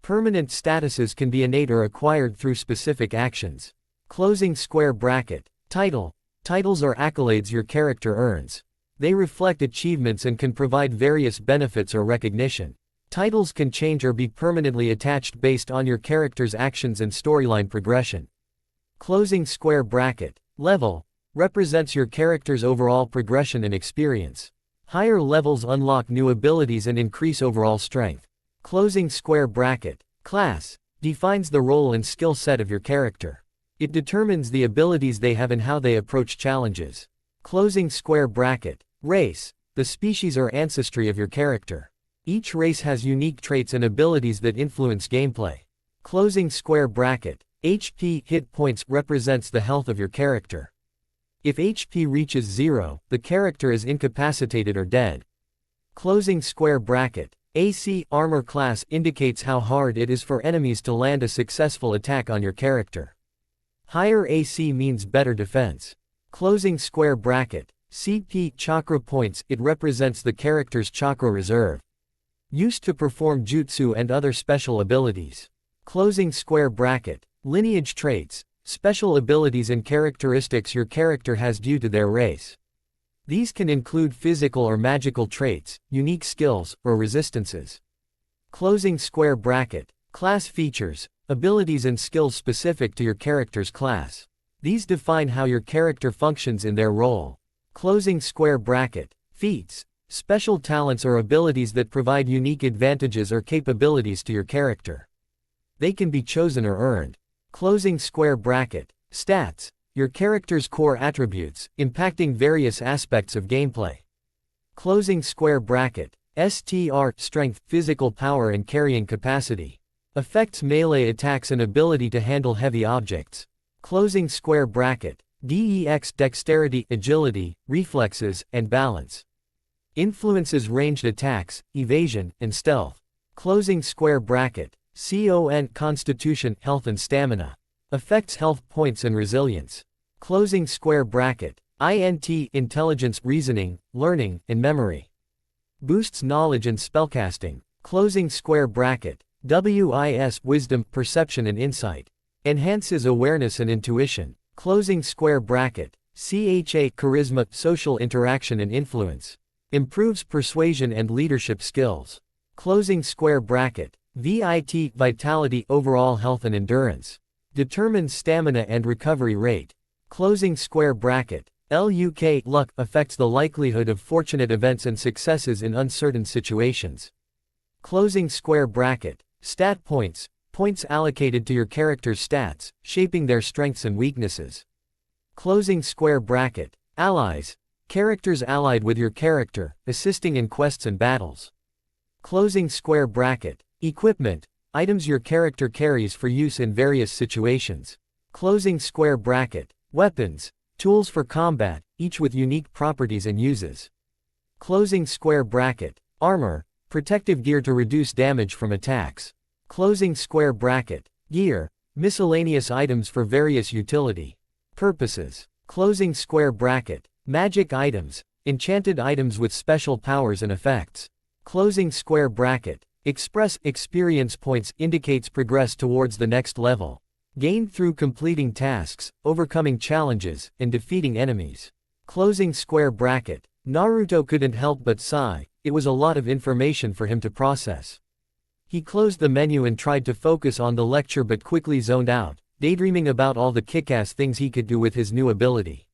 Permanent statuses can be innate or acquired through specific actions. Closing square bracket. Title: titles are accolades your character earns. They reflect achievements and can provide various benefits or recognition. Titles can change or be permanently attached based on your character's actions and storyline progression. Closing square bracket. Level represents your character's overall progression and experience. Higher levels unlock new abilities and increase overall strength. Closing square bracket. Class defines the role and skill set of your character. It determines the abilities they have and how they approach challenges. Closing square bracket. Race the species or ancestry of your character. Each race has unique traits and abilities that influence gameplay. Closing square bracket. HP hit points represents the health of your character. If HP reaches 0, the character is incapacitated or dead. Closing square bracket. AC armor class indicates how hard it is for enemies to land a successful attack on your character. Higher AC means better defense. Closing square bracket. CP chakra points, it represents the character's chakra reserve, used to perform jutsu and other special abilities. Closing square bracket. Lineage traits, special abilities and characteristics your character has due to their race. These can include physical or magical traits, unique skills, or resistances. Closing square bracket. Class features, abilities and skills specific to your character's class. These define how your character functions in their role. Closing square bracket. Feats, special talents or abilities that provide unique advantages or capabilities to your character. They can be chosen or earned. Closing square bracket. Stats, your character's core attributes, impacting various aspects of gameplay. Closing square bracket. STR, strength, physical power and carrying capacity. Affects melee attacks and ability to handle heavy objects. Closing square bracket. DEX, dexterity, agility, reflexes, and balance. Influences ranged attacks, evasion, and stealth. Closing square bracket. CON, constitution, health and stamina. Affects health points and resilience. Closing square bracket. INT, intelligence, reasoning, learning, and memory. Boosts knowledge and spellcasting. Closing square bracket. WIS, wisdom, perception and insight. Enhances awareness and intuition. Closing square bracket. CHA, charisma, social interaction and influence. Improves persuasion and leadership skills. Closing square bracket. VIT, vitality, overall health and endurance. Determines stamina and recovery rate. Closing square bracket. LUK, luck, affects the likelihood of fortunate events and successes in uncertain situations. Closing square bracket. Stat points, points allocated to your character's stats, shaping their strengths and weaknesses. Closing square bracket. Allies, characters allied with your character, assisting in quests and battles. Closing square bracket. Equipment, items your character carries for use in various situations. Closing square bracket. Weapons, tools for combat, each with unique properties and uses. Closing square bracket. Armor, protective gear to reduce damage from attacks. Closing square bracket. Gear, miscellaneous items for various utility purposes. Closing square bracket. Magic items, enchanted items with special powers and effects. Closing square bracket. Express, experience points, indicates progress towards the next level. Gained through completing tasks, overcoming challenges, and defeating enemies. Closing square bracket. Naruto couldn't help but sigh, it was a lot of information for him to process. He closed the menu and tried to focus on the lecture but quickly zoned out, daydreaming about all the kick-ass things he could do with his new ability.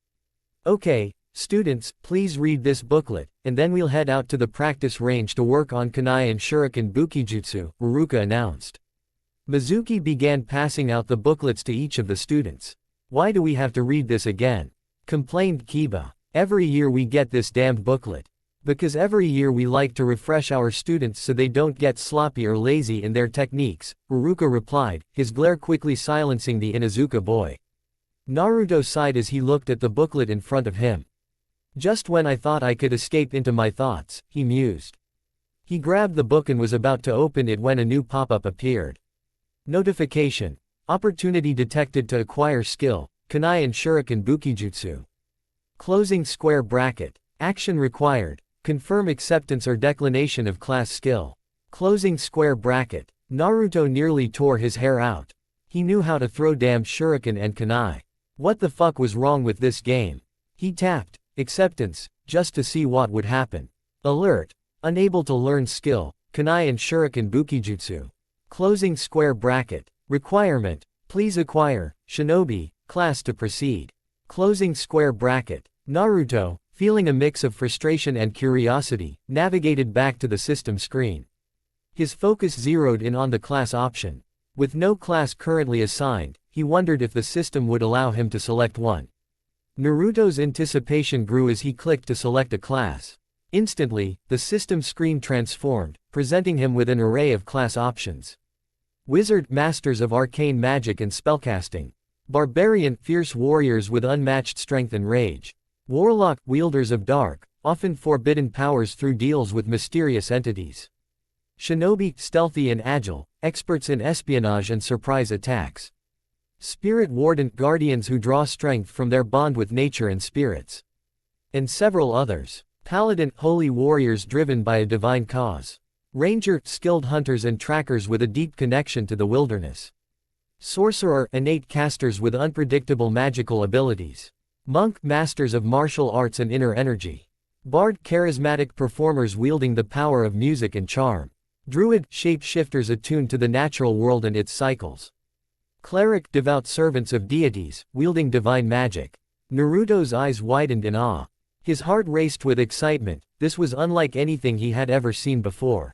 Okay, students, please read this booklet, and then we'll head out to the practice range to work on Kunai and Shuriken Bukijutsu, Ruruka announced. Mizuki began passing out the booklets to each of the students. Why do we have to read this again? Complained Kiba. Every year we get this damned booklet. Because every year we like to refresh our students so they don't get sloppy or lazy in their techniques, Ruruka replied, his glare quickly silencing the Inuzuka boy. Naruto sighed as he looked at the booklet in front of him. Just when I thought I could escape into my thoughts, he mused. He grabbed the book and was about to open it when a new pop-up appeared. Notification. Opportunity detected to acquire skill, Kunai and Shuriken Bukijutsu. Closing square bracket. Action required. Confirm acceptance or declination of class skill. Closing square bracket. Naruto nearly tore his hair out. He knew how to throw damn Shuriken and Kunai. What the fuck was wrong with this game? He tapped acceptance, just to see what would happen. Alert. Unable to learn skill, Kunai and Shuriken Bukijutsu. Closing square bracket. Requirement. Please acquire, Shinobi, class to proceed. Closing square bracket. Naruto, feeling a mix of frustration and curiosity, navigated back to the system screen. His focus zeroed in on the class option. With no class currently assigned, he wondered if the system would allow him to select one. Naruto's anticipation grew as he clicked to select a class. Instantly, the system screen transformed, presenting him with an array of class options. Wizard, masters of arcane magic and spellcasting. Barbarian, fierce warriors with unmatched strength and rage. Warlock, wielders of dark, often forbidden powers through deals with mysterious entities. Shinobi, stealthy and agile, experts in espionage and surprise attacks. Spirit warden, guardians who draw strength from their bond with nature and spirits. And several others. Paladin, holy warriors driven by a divine cause. Ranger, skilled hunters and trackers with a deep connection to the wilderness. Sorcerer, innate casters with unpredictable magical abilities. Monk, masters of martial arts and inner energy. Bard, charismatic performers wielding the power of music and charm. Druid, shape-shifters attuned to the natural world and its cycles. Cleric, devout servants of deities, wielding divine magic. Naruto's eyes widened in awe. His heart raced with excitement. This was unlike anything he had ever seen before.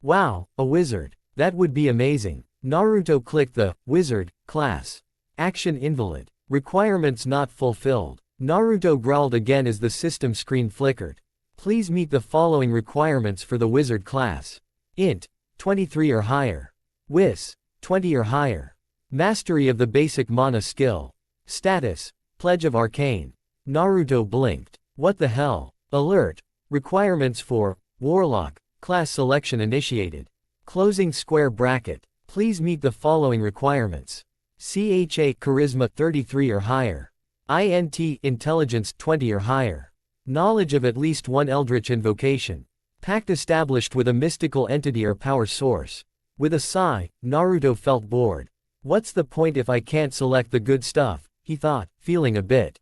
Wow, a wizard. That would be amazing. Naruto clicked the wizard class. Action invalid. Requirements not fulfilled. Naruto growled again as the system screen flickered. Please meet the following requirements for the wizard class. Int, 23 or higher. Wis, 20 or higher. Mastery of the basic mana skill. Status, Pledge of Arcane. Naruto blinked. What the hell? Alert. Requirements for Warlock. Class selection initiated. Closing square bracket. Please meet the following requirements. CHA Charisma 33 or higher. INT Intelligence 20 or higher. Knowledge of at least one Eldritch invocation. Pact established with a mystical entity or power source. With a sigh, Naruto felt bored. What's the point if I can't select the good stuff, he thought, feeling a bit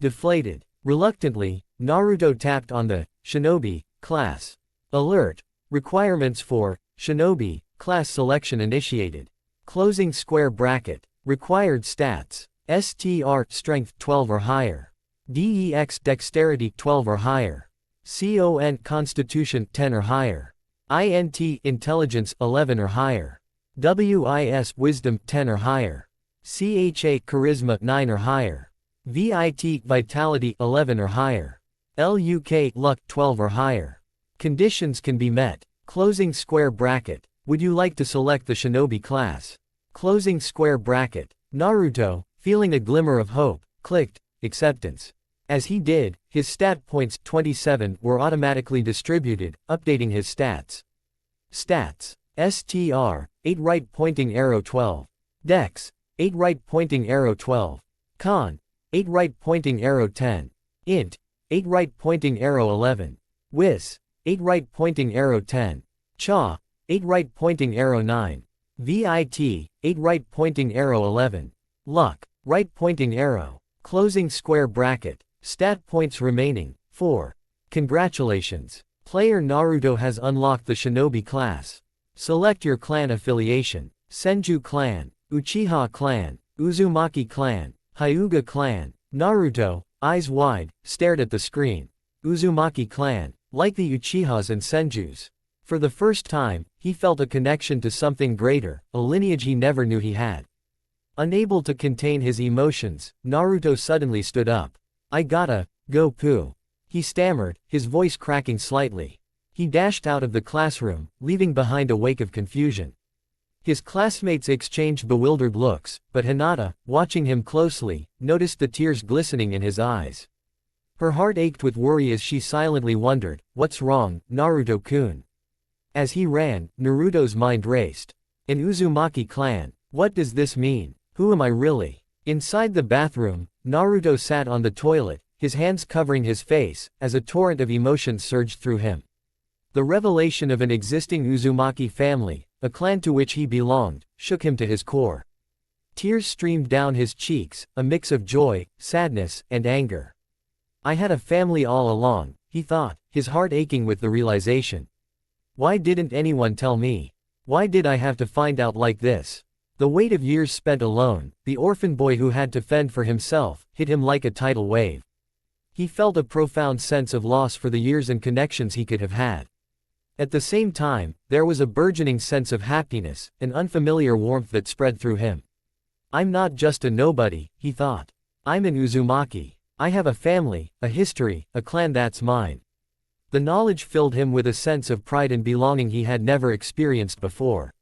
deflated. Reluctantly, Naruto tapped on the Shinobi class. Alert. Requirements for Shinobi class selection initiated. Closing square bracket. Required stats. STR Strength 12 or higher. DEX Dexterity 12 or higher. CON Constitution 10 or higher. INT Intelligence 11 or higher. WIS Wisdom 10 or higher. CHA Charisma 9 or higher. VIT Vitality 11 or higher. LUK Luck 12 or higher. Conditions can be met. Closing square bracket. Would you like to select the Shinobi class? Closing square bracket. Naruto, feeling a glimmer of hope, clicked Acceptance. As he did, his stat points 27 were automatically distributed, updating his stats. Stats. STR 8 right pointing arrow 12. Dex 8 right pointing arrow 12. Con 8 right pointing arrow 10. Int 8 right pointing arrow 11. Wis 8 right pointing arrow 10. Cha 8 right pointing arrow 9. VIT 8 right pointing arrow 11. Luck right pointing arrow. Closing square bracket. Stat points remaining 4. Congratulations. Player Naruto has unlocked the Shinobi class. Select your clan affiliation. Senju clan, Uchiha clan, Uzumaki clan, Hyuga clan. Naruto, eyes wide, stared at the screen. Uzumaki clan, like the Uchihas and Senjus. For the first time, he felt a connection to something greater, a lineage he never knew he had. Unable to contain his emotions, Naruto suddenly stood up. I gotta go poo. He stammered, his voice cracking slightly. He dashed out of the classroom, leaving behind a wake of confusion. His classmates exchanged bewildered looks, but Hinata, watching him closely, noticed the tears glistening in his eyes. Her heart ached with worry as she silently wondered, what's wrong, Naruto-kun? As he ran, Naruto's mind raced. An Uzumaki clan. What does this mean? Who am I really? Inside the bathroom, Naruto sat on the toilet, his hands covering his face, as a torrent of emotions surged through him. The revelation of an existing Uzumaki family, a clan to which he belonged, shook him to his core. Tears streamed down his cheeks, a mix of joy, sadness, and anger. I had a family all along, he thought, his heart aching with the realization. Why didn't anyone tell me? Why did I have to find out like this? The weight of years spent alone, the orphan boy who had to fend for himself, hit him like a tidal wave. He felt a profound sense of loss for the years and connections he could have had. At the same time, there was a burgeoning sense of happiness, an unfamiliar warmth that spread through him. I'm not just a nobody, he thought. I'm an Uzumaki. I have a family, a history, a clan that's mine. The knowledge filled him with a sense of pride and belonging he had never experienced before.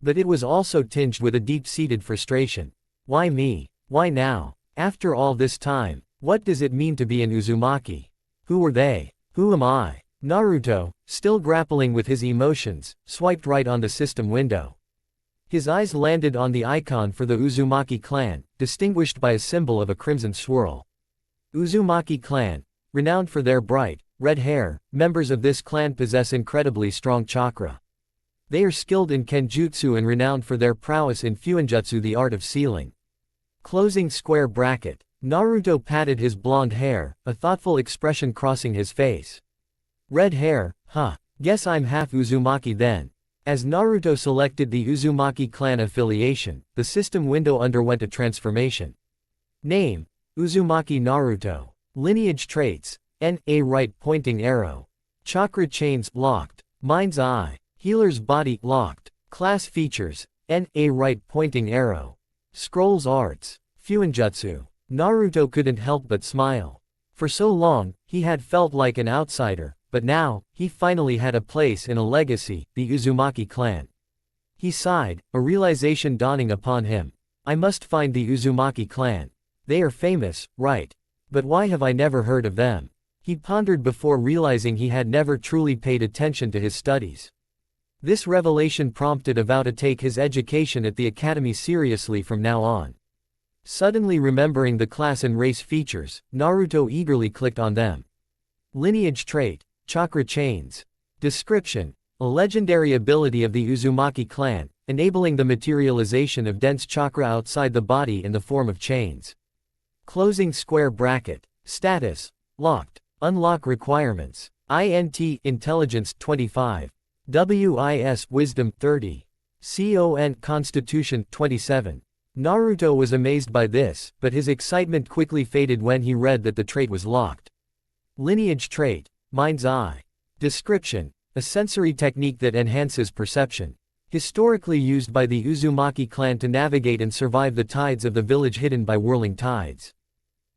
But it was also tinged with a deep-seated frustration. Why me? Why now? After all this time, what does it mean to be an Uzumaki? Who are they? Who am I? Naruto, still grappling with his emotions, swiped right on the system window. His eyes landed on the icon for the Uzumaki clan, distinguished by a symbol of a crimson swirl. Uzumaki clan, renowned for their bright, red hair, members of this clan possess incredibly strong chakra. They are skilled in kenjutsu and renowned for their prowess in fuinjutsu, the art of sealing. Closing square bracket. Naruto patted his blonde hair, a thoughtful expression crossing his face. Red hair, huh? Guess I'm half Uzumaki then. As Naruto selected the Uzumaki clan affiliation, the system window underwent a transformation. Name: Uzumaki Naruto. Lineage traits: N.A. right pointing arrow. Chakra chains locked. Mind's eye. Healer's body locked. Class features: N.A. right pointing arrow. Scrolls arts. Fuinjutsu. Naruto couldn't help but smile. For so long, he had felt like an outsider, but now, he finally had a place in a legacy, the Uzumaki clan. He sighed, a realization dawning upon him. I must find the Uzumaki clan. They are famous, right? But why have I never heard of them? He pondered before realizing he had never truly paid attention to his studies. This revelation prompted Avow to take his education at the academy seriously from now on. Suddenly remembering the class and race features, Naruto eagerly clicked on them. Lineage trait: Chakra chains. Description: a legendary ability of the Uzumaki clan, enabling the materialization of dense chakra outside the body in the form of chains. Closing square bracket. Status: locked. Unlock requirements: INT Intelligence 25. WIS Wisdom 30. CON Constitution 27. Naruto was amazed by this, but his excitement quickly faded when he read that the trait was locked. Lineage trait: Mind's eye. Description: a sensory technique that enhances perception. Historically used by the Uzumaki clan to navigate and survive the tides of the village hidden by whirling tides.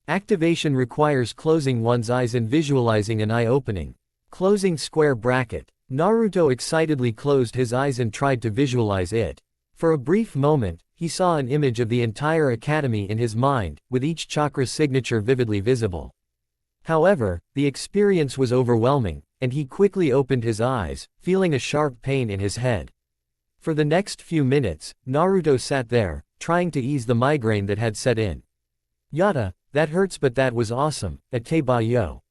Activation requires closing one's eyes and visualizing an eye opening. Closing square bracket. Naruto excitedly closed his eyes and tried to visualize it. For a brief moment, he saw an image of the entire academy in his mind, with each chakra signature vividly visible. However, the experience was overwhelming, and he quickly opened his eyes, feeling a sharp pain in his head. For the next few minutes, Naruto sat there, trying to ease the migraine that had set in. Yada, that hurts, but that was awesome. Atebayo.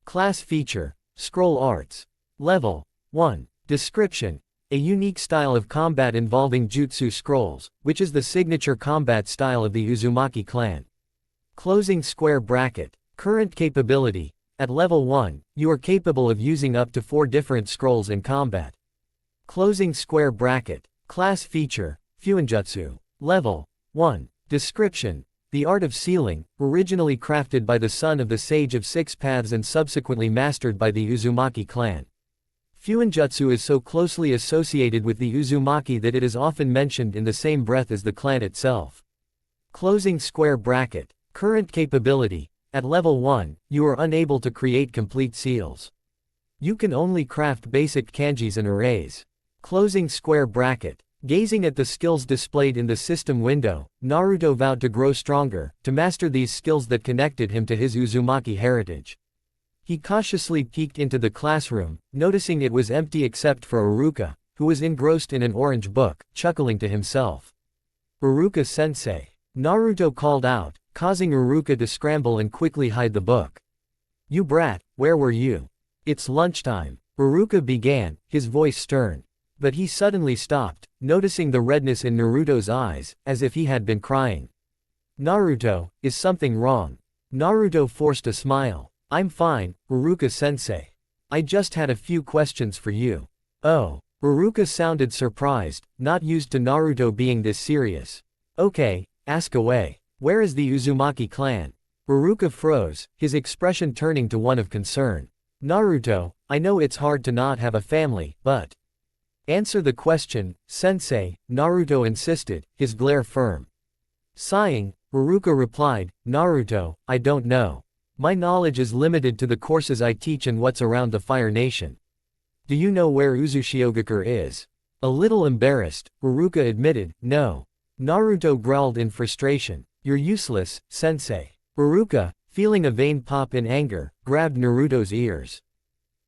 Class feature: Scroll arts. Level 1. Description: a unique style of combat involving jutsu scrolls, which is the signature combat style of the Uzumaki clan. Closing square bracket. Current capability: at level 1, you are capable of using up to 4 different scrolls in combat. Closing square bracket. Class feature: Fuinjutsu. Level 1. Description: the art of sealing, originally crafted by the son of the Sage of Six Paths and subsequently mastered by the Uzumaki clan. Fuinjutsu is so closely associated with the Uzumaki that it is often mentioned in the same breath as the clan itself. Closing square bracket. Current capability: at level 1, you are unable to create complete seals. You can only craft basic kanjis and arrays. Closing square bracket. Gazing at the skills displayed in the system window, Naruto vowed to grow stronger, to master these skills that connected him to his Uzumaki heritage. He cautiously peeked into the classroom, noticing it was empty except for Iruka, who was engrossed in an orange book, chuckling to himself. "Iruka-sensei," Naruto called out, causing Iruka to scramble and quickly hide the book. "You brat, where were you? It's lunchtime," Iruka began, his voice stern. But he suddenly stopped, noticing the redness in Naruto's eyes, as if he had been crying. "Naruto, is something wrong?" Naruto forced a smile. "I'm fine, Iruka-sensei. I just had a few questions for you." "Oh." Iruka sounded surprised, not used to Naruto being this serious. "Okay, ask away. Where is the Uzumaki clan?" Iruka froze, his expression turning to one of concern. "Naruto, I know it's hard to not have a family, but..." "Answer the question, sensei," Naruto insisted, his glare firm. Sighing, Iruka replied, "Naruto, I don't know. My knowledge is limited to the courses I teach and what's around the Fire Nation. Do you know where Uzushiogakure is?" A little embarrassed, Haruka admitted, no. Naruto growled in frustration. You're useless, sensei. Haruka, feeling a vein pop in anger, grabbed Naruto's ears.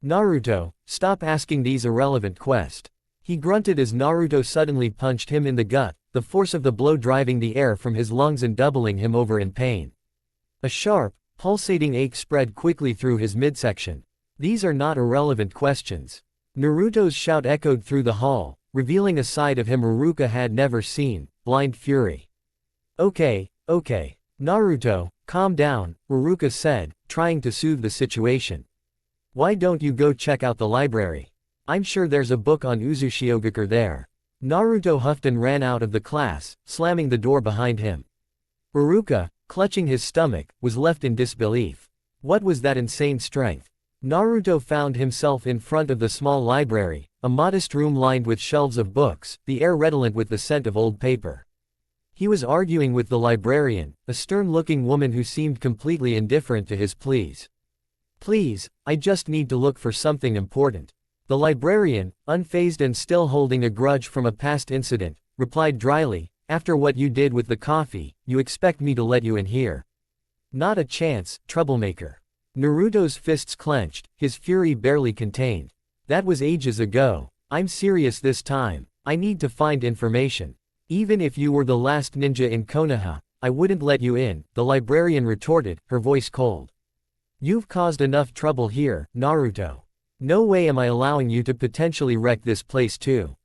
Naruto, stop asking these irrelevant questions. He grunted as Naruto suddenly punched him in the gut, the force of the blow driving the air from his lungs and doubling him over in pain. A sharp, pulsating ache spread quickly through his midsection. These are not irrelevant questions. Naruto's shout echoed through the hall, revealing a side of him Haruka had never seen, blind fury. Okay. Naruto, calm down, Haruka said, trying to soothe the situation. Why don't you go check out the library? I'm sure there's a book on Uzushiogakure there. Naruto huffed and ran out of the class, slamming the door behind him. Haruka, clutching his stomach, was left in disbelief. What was that insane strength? Naruto found himself in front of the small library, a modest room lined with shelves of books, the air redolent with the scent of old paper. He was arguing with the librarian, a stern-looking woman who seemed completely indifferent to his pleas. Please, I just need to look for something important. The librarian, unfazed and still holding a grudge from a past incident, replied dryly, after what you did with the coffee, you expect me to let you in here? Not a chance, troublemaker. Naruto's fists clenched, his fury barely contained. That was ages ago. I'm serious this time. I need to find information. Even if you were the last ninja in Konoha, I wouldn't let you in, the librarian retorted, her voice cold. You've caused enough trouble here, Naruto. No way am I allowing you to potentially wreck this place too.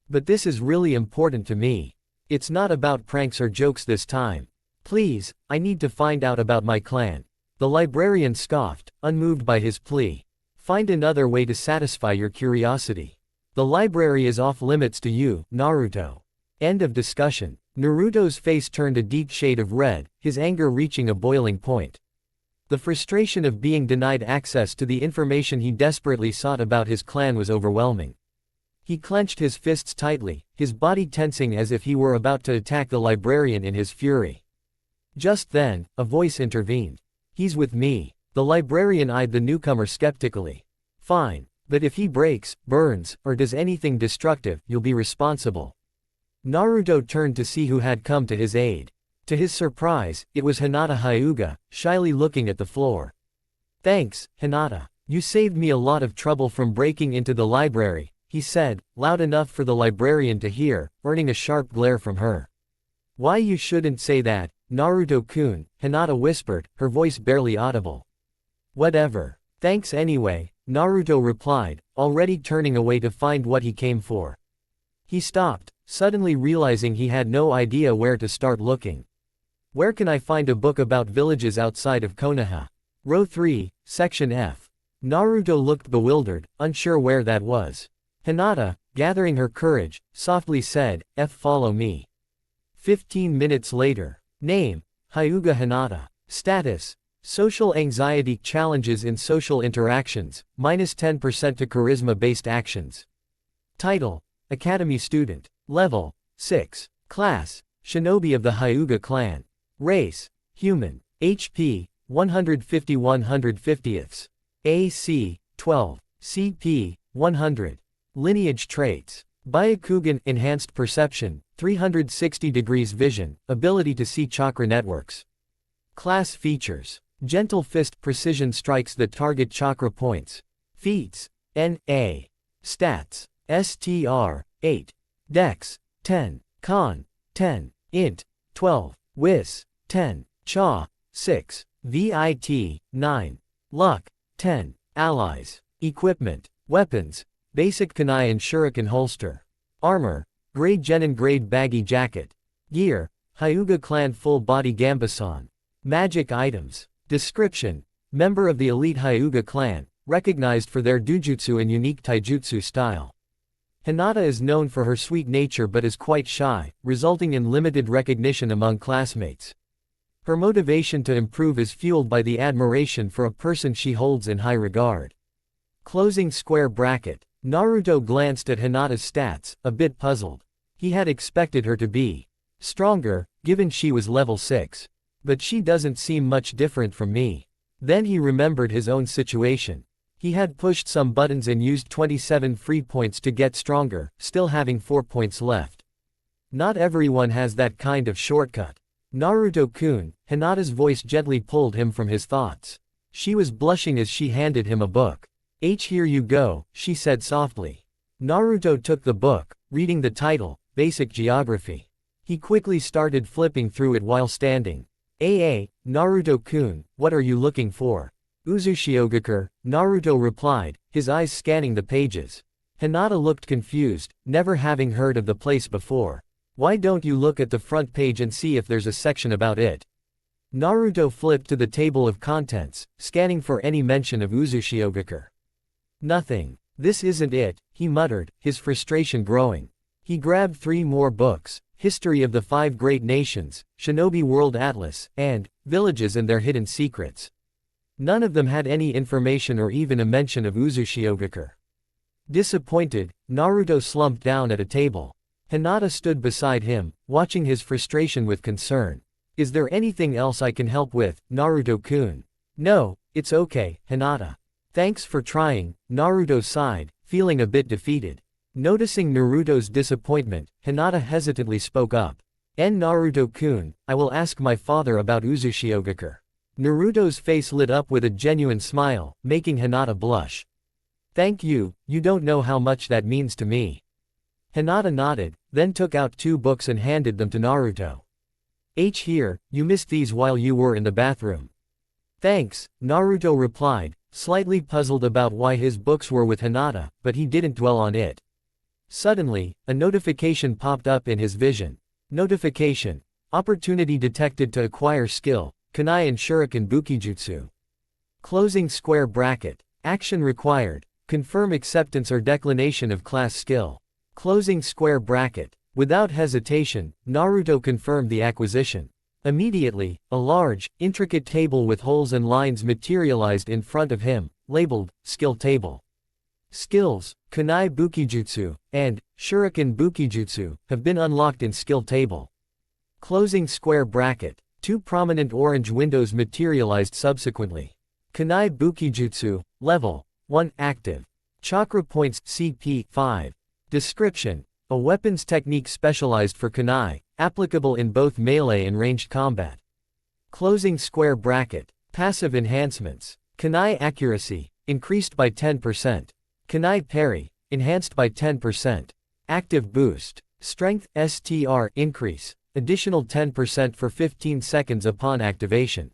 But this is really important to me. It's not about pranks or jokes this time. Please, I need to find out about my clan. The librarian scoffed, unmoved by his plea. Find another way to satisfy your curiosity. The library is off limits to you, Naruto. End of discussion. Naruto's face turned a deep shade of red, his anger reaching a boiling point. The frustration of being denied access to the information he desperately sought about his clan was overwhelming. He clenched his fists tightly, his body tensing as if he were about to attack the librarian in his fury. Just then, a voice intervened. He's with me. The librarian eyed the newcomer skeptically. Fine, but if he breaks, burns, or does anything destructive, you'll be responsible. Naruto turned to see who had come to his aid. To his surprise, it was Hinata Hyuga, shyly looking at the floor. Thanks, Hinata. You saved me a lot of trouble from breaking into the library, he said, loud enough for the librarian to hear, earning a sharp glare from her. Why you shouldn't say that, Naruto-kun, Hinata whispered, her voice barely audible. Whatever. Thanks anyway, Naruto replied, already turning away to find what he came for. He stopped, suddenly realizing he had no idea where to start looking. Where can I find a book about villages outside of Konoha? Row 3, Section F. Naruto looked bewildered, unsure where that was. Hinata, gathering her courage, softly said, follow me. 15 minutes later. Name, Hyuga Hinata. Status, social anxiety challenges in social interactions, -10% to charisma-based actions. Title, Academy student. Level, 6. Class, Shinobi of the Hyuga clan. Race, human. HP, 150/150ths. AC, 12. CP, 100. Lineage traits. Byakugan enhanced perception, 360 degrees vision, ability to see chakra networks. Class features. Gentle fist precision strikes that target chakra points. Feats. NA. Stats. STR, 8. Dex, 10. Con, 10. Int, 12. Wis, 10. Cha, 6. VIT, 9. Luck, 10. Allies. Equipment. Weapons. Basic kunai and shuriken holster. Armor. Grade genin grade baggy jacket. Gear. Hyuga clan full body gambasan. Magic items. Description. Member of the elite Hyuga clan, recognized for their dujutsu and unique taijutsu style. Hinata is known for her sweet nature but is quite shy, resulting in limited recognition among classmates. Her motivation to improve is fueled by the admiration for a person she holds in high regard. Closing square bracket. Naruto glanced at Hinata's stats, a bit puzzled. He had expected her to be stronger, given she was level 6. But she doesn't seem much different from me. Then he remembered his own situation. He had pushed some buttons and used 27 free points to get stronger, still having 4 points left. Not everyone has that kind of shortcut. Naruto-kun, Hinata's voice gently pulled him from his thoughts. She was blushing as she handed him a book. Here you go, she said softly. Naruto took the book, reading the title, Basic Geography. He quickly started flipping through it while standing. Naruto-kun, what are you looking for? Uzushiogakure, Naruto replied, his eyes scanning the pages. Hinata looked confused, never having heard of the place before. Why don't you look at the front page and see if there's a section about it? Naruto flipped to the table of contents, scanning for any mention of Uzushiogakure. Nothing. This isn't it, he muttered, his frustration growing. He grabbed 3 more books, History of the 5 Great Nations, Shinobi World Atlas, and Villages and Their Hidden Secrets. None of them had any information or even a mention of Uzushiogakure. Disappointed, Naruto slumped down at a table. Hinata stood beside him, watching his frustration with concern. Is there anything else I can help with, Naruto-kun? No, it's okay, Hinata. Thanks for trying, Naruto sighed, feeling a bit defeated. Noticing Naruto's disappointment, Hinata hesitantly spoke up. Naruto-kun, I will ask my father about Uzushiogakure. Naruto's face lit up with a genuine smile, making Hinata blush. Thank you, you don't know how much that means to me. Hinata nodded, then took out 2 books and handed them to Naruto. Here, you missed these while you were in the bathroom. Thanks, Naruto replied, slightly puzzled about why his books were with Hinata, but he didn't dwell on it. Suddenly, a notification popped up in his vision. Notification. Opportunity detected to acquire skill, Kunai and Shuriken Bukijutsu. Closing square bracket. Action required. Confirm acceptance or declination of class skill. Closing square bracket. Without hesitation, Naruto confirmed the acquisition. Immediately, a large, intricate table with holes and lines materialized in front of him, labeled, Skill Table. Skills, Kunai Bukijutsu, and Shuriken Bukijutsu, have been unlocked in Skill Table. Closing square bracket. 2 prominent orange windows materialized subsequently. Kunai Bukijutsu, Level 1 Active. Chakra Points CP 5. Description. A weapons technique specialized for kunai, applicable in both melee and ranged combat. Closing square bracket. Passive enhancements. Kunai accuracy, increased by 10%. Kunai parry, enhanced by 10%. Active boost. Strength STR increase, additional 10% for 15 seconds upon activation.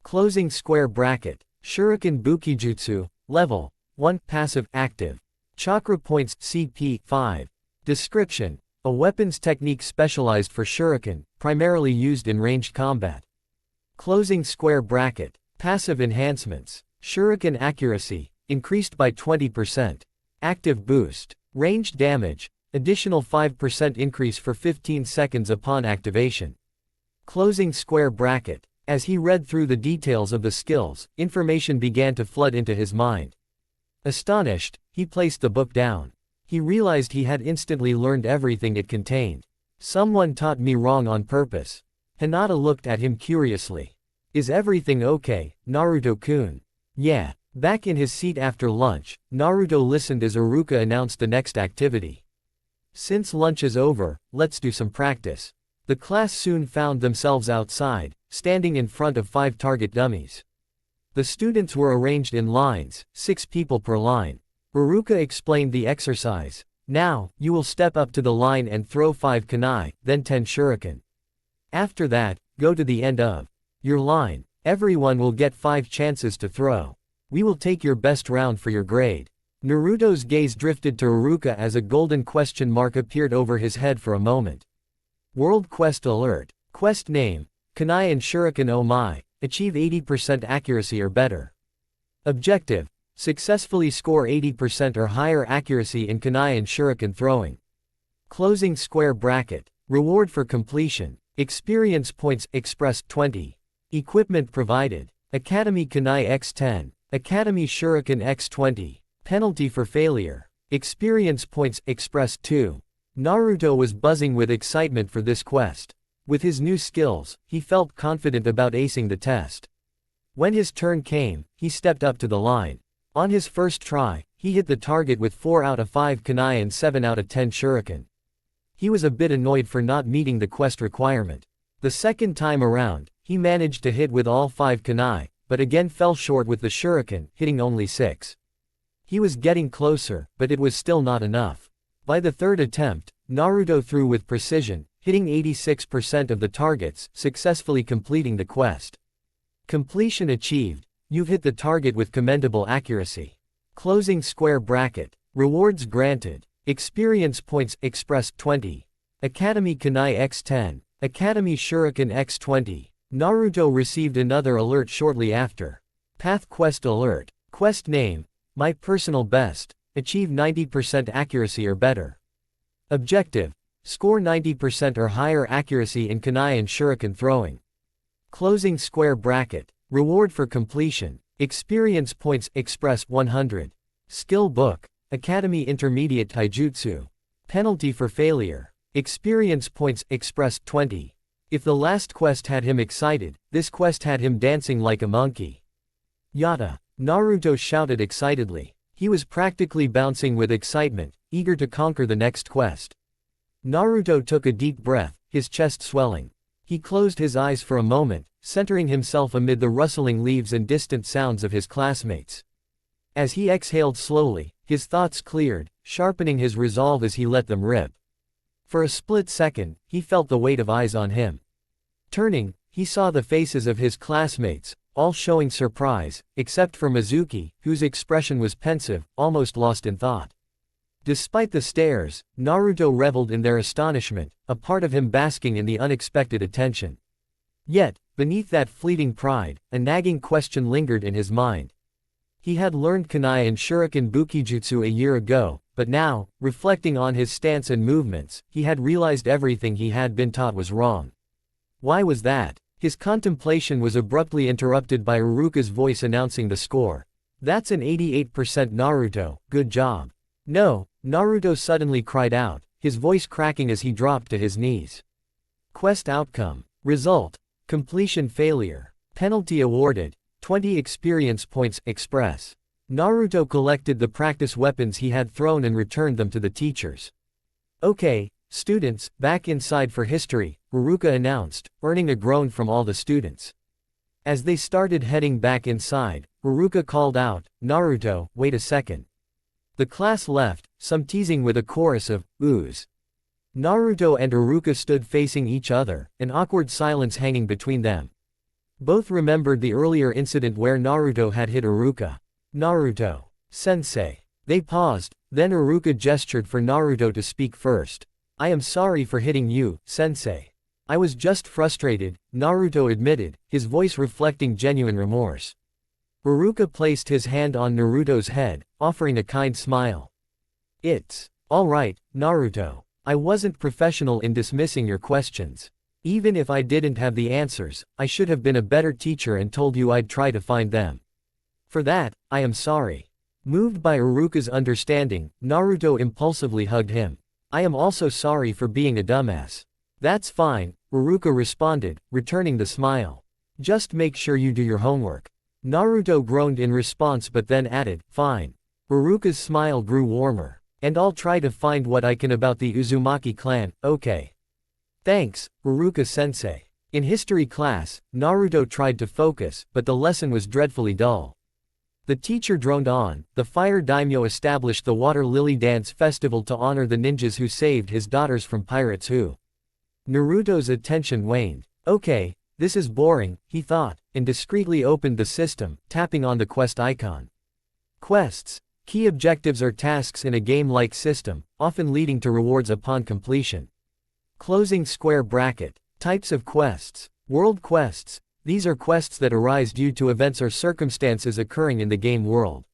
Closing square bracket. Shuriken Bukijutsu, Level 1 Passive Active. Chakra Points CP 5. Description. A weapons technique specialized for shuriken, primarily used in ranged combat. Closing square bracket. Passive enhancements. Shuriken accuracy, increased by 20%. Active boost. Ranged damage, additional 5% increase for 15 seconds upon activation. Closing square bracket. As he read through the details of the skills, information began to flood into his mind. Astonished, he placed the book down. He realized he had instantly learned everything it contained. Someone taught me wrong on purpose. Hinata looked at him curiously. Is everything okay, Naruto-kun? Yeah. Back in his seat after lunch, Naruto listened as Iruka announced the next activity. Since lunch is over, let's do some practice. The class soon found themselves outside, standing in front of 5 target dummies. The students were arranged in lines, 6 people per line. Iruka explained the exercise. Now, you will step up to the line and throw 5 kunai, then 10 shuriken. After that, go to the end of your line. Everyone will get 5 chances to throw. We will take your best round for your grade. Naruto's gaze drifted to Iruka as a golden question mark appeared over his head for a moment. World Quest Alert. Quest Name. Kunai and Shuriken Oh My. Achieve 80% accuracy or better. Objective. Successfully score 80% or higher accuracy in kunai and shuriken throwing. Closing square bracket. Reward for completion. Experience points expressed 20. Equipment provided. Academy Kunai X10. Academy Shuriken X20. Penalty for failure. Experience points expressed 2. Naruto was buzzing with excitement for this quest. With his new skills, he felt confident about acing the test. When his turn came, he stepped up to the line. On his first try, he hit the target with 4 out of 5 kunai and 7 out of 10 shuriken. He was a bit annoyed for not meeting the quest requirement. The second time around, he managed to hit with all 5 kunai, but again fell short with the shuriken, hitting only 6. He was getting closer, but it was still not enough. By the third attempt, Naruto threw with precision, hitting 86% of the targets, successfully completing the quest. Completion achieved. You've hit the target with commendable accuracy. Closing square bracket. Rewards granted. Experience points express 20. Academy Kunai x 10. Academy Shuriken x 20. Naruto received another alert shortly after. Path Quest Alert. Quest Name. My personal best. Achieve 90% accuracy or better. Objective. Score 90% or higher accuracy in kunai and shuriken throwing. Closing square bracket. Reward for completion. Experience points express 100. Skill Book. Academy Intermediate Taijutsu. Penalty for failure. Experience points express 20. If the last quest had him excited, this quest had him dancing like a monkey. Yada. Naruto shouted excitedly. He was practically bouncing with excitement, eager to conquer the next quest. Naruto took a deep breath, his chest swelling. He closed his eyes for a moment, centering himself amid the rustling leaves and distant sounds of his classmates. As he exhaled slowly, his thoughts cleared, sharpening his resolve as he let them rip. For a split second, he felt the weight of eyes on him. Turning, he saw the faces of his classmates, all showing surprise, except for Mizuki, whose expression was pensive, almost lost in thought. Despite the stares, Naruto reveled in their astonishment, a part of him basking in the unexpected attention. Yet, beneath that fleeting pride, a nagging question lingered in his mind. He had learned kunai and shuriken bukijutsu a year ago, but now, reflecting on his stance and movements, he had realized everything he had been taught was wrong. Why was that? His contemplation was abruptly interrupted by Iruka's voice announcing the score. That's an 88% Naruto, good job. No, Naruto suddenly cried out, his voice cracking as he dropped to his knees. Quest outcome. Result. Completion failure. Penalty awarded. 20 experience points express. Naruto collected the practice weapons he had thrown and returned them to the teachers. Okay, students, back inside for history, Iruka announced, earning a groan from all the students. As they started heading back inside, Iruka called out, Naruto, wait a second. The class left, some teasing with a chorus of oohs. Naruto and Iruka stood facing each other, an awkward silence hanging between them. Both remembered the earlier incident where Naruto had hit Iruka. Naruto. Sensei. They paused, then Iruka gestured for Naruto to speak first. I am sorry for hitting you, sensei. I was just frustrated, Naruto admitted, his voice reflecting genuine remorse. Iruka placed his hand on Naruto's head, offering a kind smile. It's all right, Naruto. I wasn't professional in dismissing your questions. Even if I didn't have the answers, I should have been a better teacher and told you I'd try to find them. For that, I am sorry. Moved by Iruka's understanding, Naruto impulsively hugged him. I am also sorry for being a dumbass. That's fine, Iruka responded, returning the smile. Just make sure you do your homework. Naruto groaned in response but then added, fine. Iruka's smile grew warmer. And I'll try to find what I can about the Uzumaki clan, okay. Thanks, Iruka-sensei. In history class, Naruto tried to focus, but the lesson was dreadfully dull. The teacher droned on. The fire daimyo established the Water Lily Dance Festival to honor the ninjas who saved his daughters from pirates who. Naruto's attention waned. Okay, this is boring, he thought, and discreetly opened the system, tapping on the quest icon. Quests. Key objectives are tasks in a game-like system, often leading to rewards upon completion. Closing square bracket. Types of quests. World quests. These are quests that arise due to events or circumstances occurring in the game world.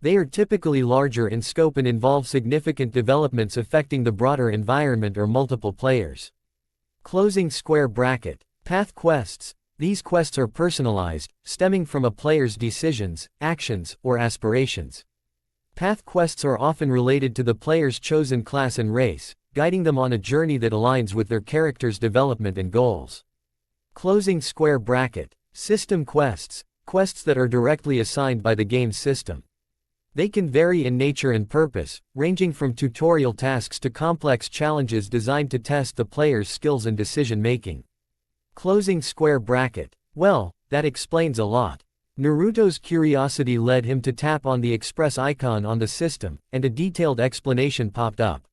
They are typically larger in scope and involve significant developments affecting the broader environment or multiple players. Closing square bracket. Path quests. These quests are personalized, stemming from a player's decisions, actions, or aspirations. Path quests are often related to the player's chosen class and race, guiding them on a journey that aligns with their character's development and goals. Closing square bracket. System quests. Quests that are directly assigned by the game's system. They can vary in nature and purpose, ranging from tutorial tasks to complex challenges designed to test the player's skills and decision-making. Closing square bracket. Well, that explains a lot. Naruto's curiosity led him to tap on the Express icon on the system, and a detailed explanation popped up.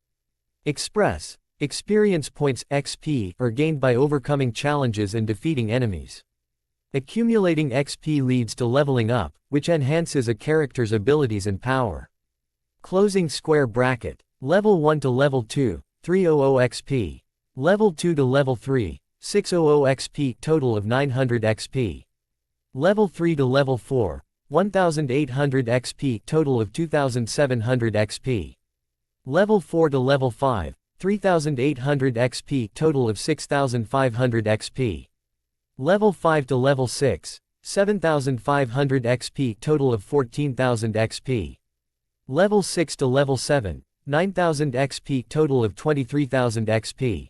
Express. Experience points XP are gained by overcoming challenges and defeating enemies. Accumulating XP leads to leveling up, which enhances a character's abilities and power. Closing square bracket. Level 1 to Level 2, 300 XP. Level 2 to Level 3, 600 XP, total of 900 XP. Level 3 to Level 4, 1800 XP, total of 2700 XP. Level 4 to Level 5, 3800 XP, total of 6500 XP. Level 5 to Level 6, 7500 XP, total of 14000 XP. Level 6 to Level 7, 9000 XP, total of 23000 XP.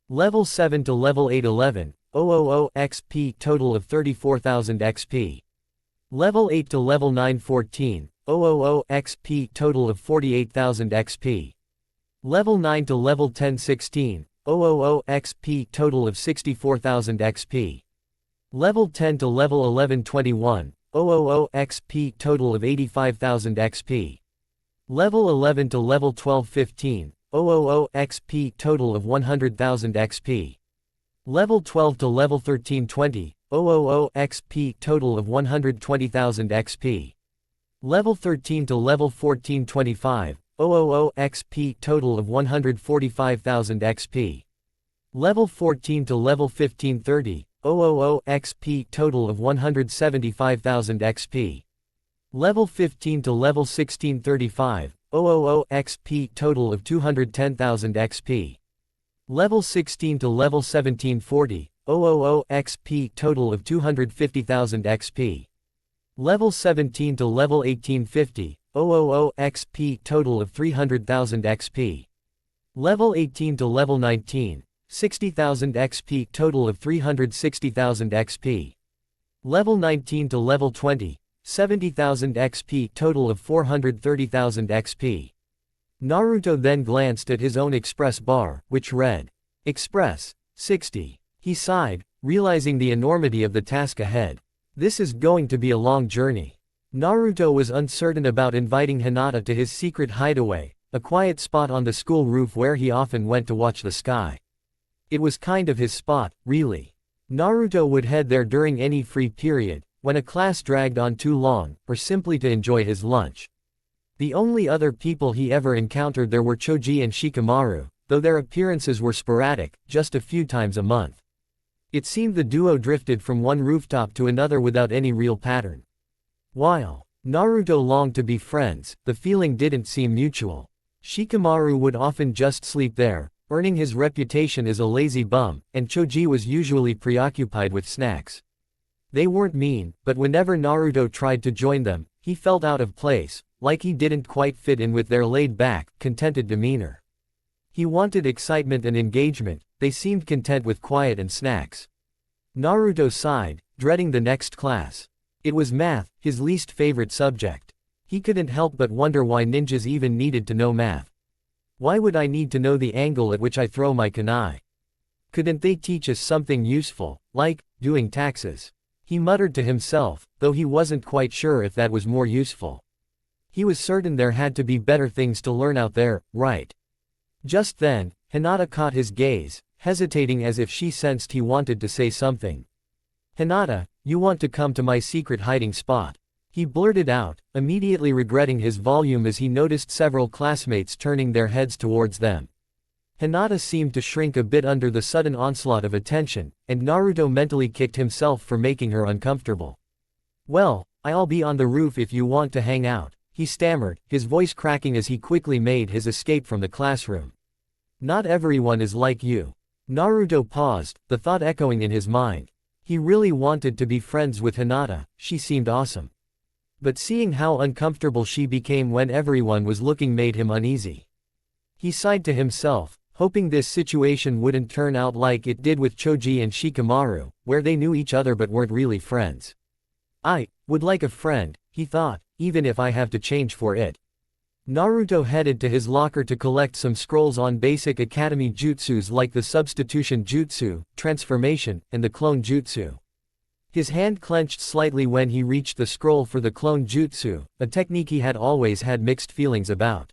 Level 7 to Level 8, 11,000 XP, total of 34000 XP. Level 8 to Level 9, 14,000 XP, total of 48000 XP. Level 9 to Level 10, 16,000 XP, total of 64000 XP. Level 10 to Level 11, 21,000 XP, total of 85000 XP. Level 11 to Level 12, 15,000 XP, total of 100,000 XP. Level 12 to Level 13, 20,000 XP, total of 120,000 XP. Level 13 to Level 14, 25,000 XP, total of 145,000 XP. Level 14 to Level 15, 30,000 XP, total of 175,000 XP. Level 15 to Level 16, 35,000 XP, total of 210,000 XP. Level 16 to Level 17, 40,000 XP, total of 250,000 XP. Level 17 to Level 18, 50,000 XP, total of 300,000 XP. Level 18 to Level 19, 60,000 XP, total of 360,000 XP. Level 19 to Level 20, 70,000 XP, total of 430,000 XP. Naruto then glanced at his own Express bar, which read, Express, 60. He sighed, realizing the enormity of the task ahead. This is going to be a long journey. Naruto was uncertain about inviting Hinata to his secret hideaway, a quiet spot on the school roof where he often went to watch the sky. It was kind of his spot, really. Naruto would head there during any free period, when a class dragged on too long, or simply to enjoy his lunch. The only other people he ever encountered there were Choji and Shikamaru, though their appearances were sporadic, just a few times a month. It seemed the duo drifted from one rooftop to another without any real pattern. While Naruto longed to be friends, the feeling didn't seem mutual. Shikamaru would often just sleep there, earning his reputation as a lazy bum, and Choji was usually preoccupied with snacks. They weren't mean, but whenever Naruto tried to join them, he felt out of place, like he didn't quite fit in with their laid-back, contented demeanor. He wanted excitement and engagement, they seemed content with quiet and snacks. Naruto sighed, dreading the next class. It was math, his least favorite subject. He couldn't help but wonder why ninjas even needed to know math. Why would I need to know the angle at which I throw my kunai? Couldn't they teach us something useful, like doing taxes? He muttered to himself, though he wasn't quite sure if that was more useful. He was certain there had to be better things to learn out there, right? Just then, Hinata caught his gaze, hesitating as if she sensed he wanted to say something. Hinata, you want to come to my secret hiding spot? He blurted out, immediately regretting his volume as he noticed several classmates turning their heads towards them. Hinata seemed to shrink a bit under the sudden onslaught of attention, and Naruto mentally kicked himself for making her uncomfortable. Well, I'll be on the roof if you want to hang out, he stammered, his voice cracking as he quickly made his escape from the classroom. Not everyone is like you. Naruto paused, the thought echoing in his mind. He really wanted to be friends with Hinata, she seemed awesome. But seeing how uncomfortable she became when everyone was looking made him uneasy. He sighed to himself, hoping this situation wouldn't turn out like it did with Choji and Shikamaru, where they knew each other but weren't really friends. I would like a friend, he thought, even if I have to change for it. Naruto headed to his locker to collect some scrolls on basic academy jutsus like the substitution jutsu, transformation, and the clone jutsu. His hand clenched slightly when he reached the scroll for the clone jutsu, a technique he had always had mixed feelings about.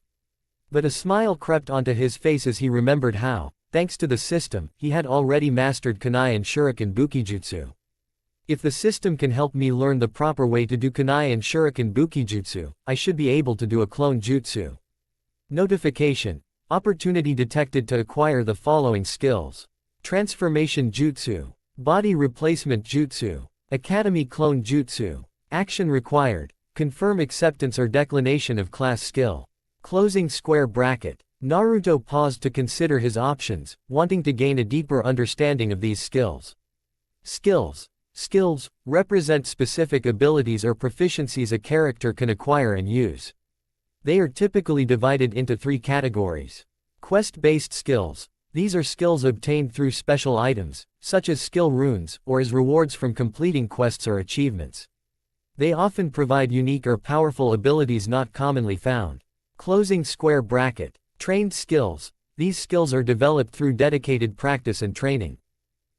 But a smile crept onto his face as he remembered how, thanks to the system, he had already mastered kunai and shuriken bukijutsu. If the system can help me learn the proper way to do kunai and shuriken bukijutsu, I should be able to do a clone jutsu. Notification. Opportunity detected to acquire the following skills. Transformation jutsu. Body replacement jutsu. Academy clone jutsu. Action required. Confirm acceptance or declination of class skill. Closing square bracket. Naruto paused to consider his options, wanting to gain a deeper understanding of these skills. Skills. Skills represent specific abilities or proficiencies a character can acquire and use. They are typically divided into 3 categories. Quest-based skills. These are skills obtained through special items, such as skill runes, or as rewards from completing quests or achievements. They often provide unique or powerful abilities not commonly found. Closing square bracket. Trained skills. These skills are developed through dedicated practice and training.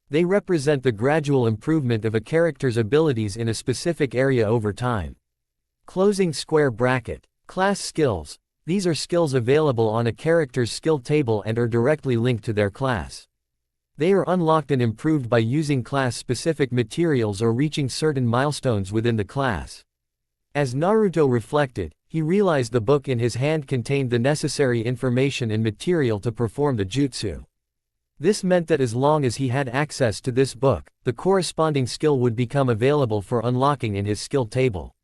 They represent the gradual improvement of a character's abilities in a specific area over time. Closing square bracket. Class skills. These are skills available on a character's skill table and are directly linked to their class. They are unlocked and improved by using class-specific materials or reaching certain milestones within the class. As Naruto reflected, he realized the book in his hand contained the necessary information and material to perform the jutsu. This meant that as long as he had access to this book, the corresponding skill would become available for unlocking in his skill table.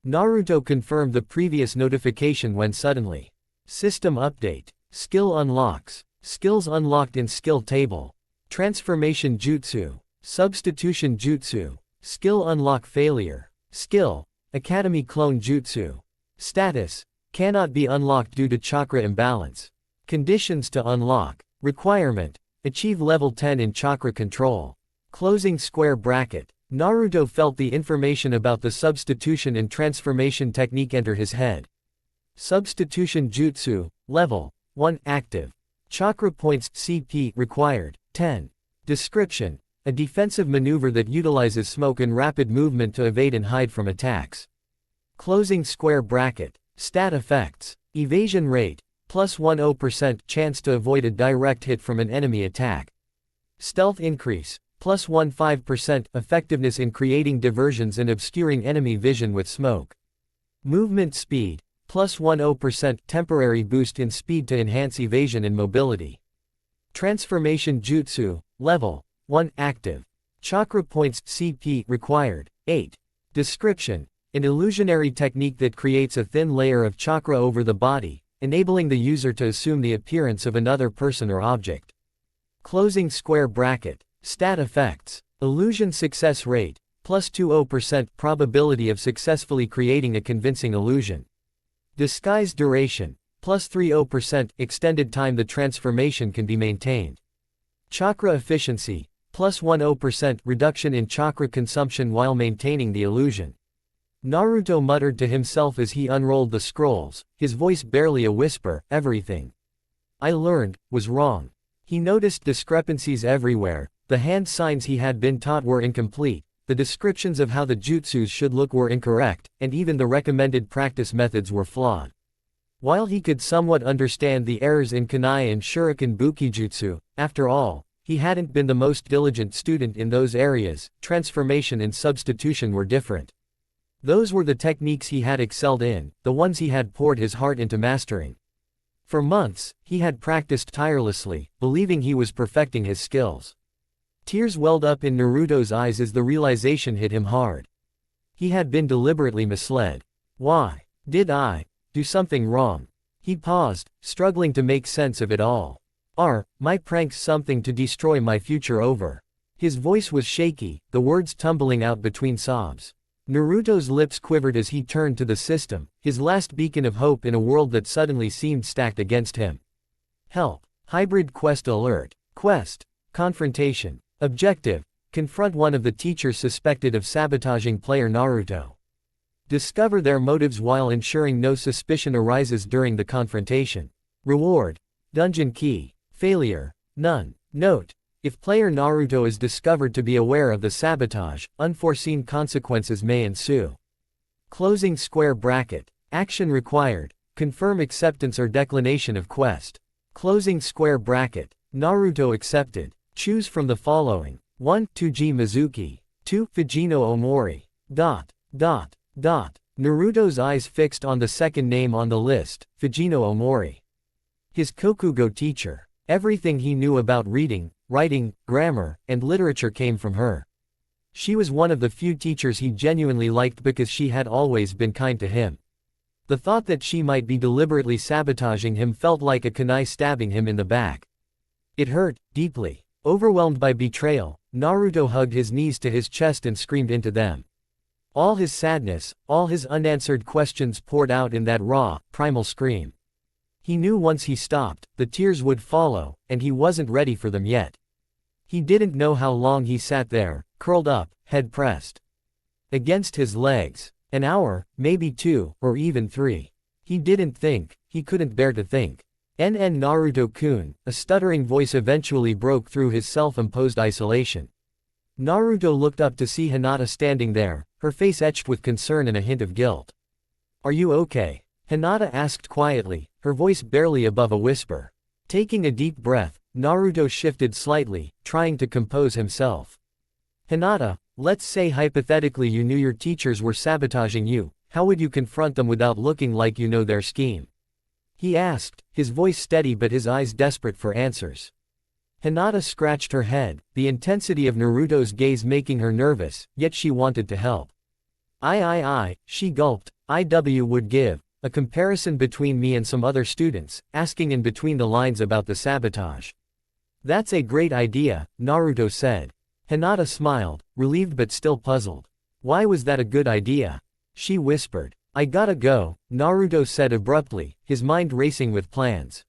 Naruto confirmed the previous notification when suddenly. System update. Skill unlocks. Skills unlocked in skill table. Transformation jutsu. Substitution jutsu. Skill unlock failure. Skill. Academy clone jutsu. Status. Cannot be unlocked due to chakra imbalance. Conditions to unlock. Requirement. Achieve level 10 in chakra control. Closing square bracket. Naruto felt the information about the substitution and transformation technique enter his head. Substitution jutsu, level 1 active. Chakra points CP required, 10. Description. A defensive maneuver that utilizes smoke and rapid movement to evade and hide from attacks. Closing square bracket. Stat effects. Evasion rate. Plus 10% chance to avoid a direct hit from an enemy attack. Stealth increase. Plus 15% effectiveness in creating diversions and obscuring enemy vision with smoke. Movement speed. Plus 10% temporary boost in speed to enhance evasion and mobility. Transformation jutsu, level 1 active. Chakra points CP required, 8. Description. An illusionary technique that creates a thin layer of chakra over the body, enabling the user to assume the appearance of another person or object. Closing square bracket. Stat effects. Illusion success rate. Plus 20% probability of successfully creating a convincing illusion. Disguise duration. Plus 30% extended time the transformation can be maintained. Chakra efficiency. Plus 10% reduction in chakra consumption while maintaining the illusion. Naruto muttered to himself as he unrolled the scrolls, his voice barely a whisper. Everything I learned was wrong. He noticed discrepancies everywhere. The hand signs he had been taught were incomplete, the descriptions of how the jutsus should look were incorrect, and even the recommended practice methods were flawed. While he could somewhat understand the errors in kunai and shuriken bukijutsu, after all, he hadn't been the most diligent student in those areas. Transformation and substitution were different. Those were the techniques he had excelled in, the ones he had poured his heart into mastering. For months, he had practiced tirelessly, believing he was perfecting his skills. Tears welled up in Naruto's eyes as the realization hit him hard. He had been deliberately misled. Why did I do something wrong? He paused, struggling to make sense of it all. Are my pranks something to destroy my future over? His voice was shaky, the words tumbling out between sobs. Naruto's lips quivered as he turned to the system, his last beacon of hope in a world that suddenly seemed stacked against him. Help. Hybrid quest alert. Quest. Confrontation. Objective. Confront one of the teachers suspected of sabotaging player Naruto. Discover their motives while ensuring no suspicion arises during the confrontation. Reward. Dungeon key. Failure. None. Note. If player Naruto is discovered to be aware of the sabotage, unforeseen consequences may ensue. Closing square bracket. Action required. Confirm acceptance or declination of quest. Closing square bracket. Naruto accepted. Choose from the following. 1. Tuji Mizuki. 2. Fujino Omori. Naruto's eyes fixed on the second name on the list, Fujino Omori. His Kokugo teacher. Everything he knew about reading, writing, grammar, and literature came from her. She was one of the few teachers he genuinely liked because she had always been kind to him. The thought that she might be deliberately sabotaging him felt like a kunai stabbing him in the back. It hurt, deeply. Overwhelmed by betrayal, Naruto hugged his knees to his chest and screamed into them. All his sadness, all his unanswered questions poured out in that raw, primal scream. He knew once he stopped, the tears would follow, and he wasn't ready for them yet. He didn't know how long he sat there, curled up, head pressed against his legs. An hour, maybe 2, or even 3. He didn't think, he couldn't bear to think. Naruto-kun, a stuttering voice eventually broke through his self-imposed isolation. Naruto looked up to see Hinata standing there, her face etched with concern and a hint of guilt. Are you okay? Hinata asked quietly, her voice barely above a whisper. Taking a deep breath, Naruto shifted slightly, trying to compose himself. Hinata, let's say hypothetically you knew your teachers were sabotaging you, how would you confront them without looking like you know their scheme? He asked, his voice steady but his eyes desperate for answers. Hinata scratched her head, the intensity of Naruto's gaze making her nervous, yet she wanted to help. She gulped, would give a comparison between me and some other students, asking in between the lines about the sabotage. That's a great idea, Naruto said. Hinata smiled, relieved but still puzzled. Why was that a good idea? She whispered. I gotta go, Naruto said abruptly, his mind racing with plans.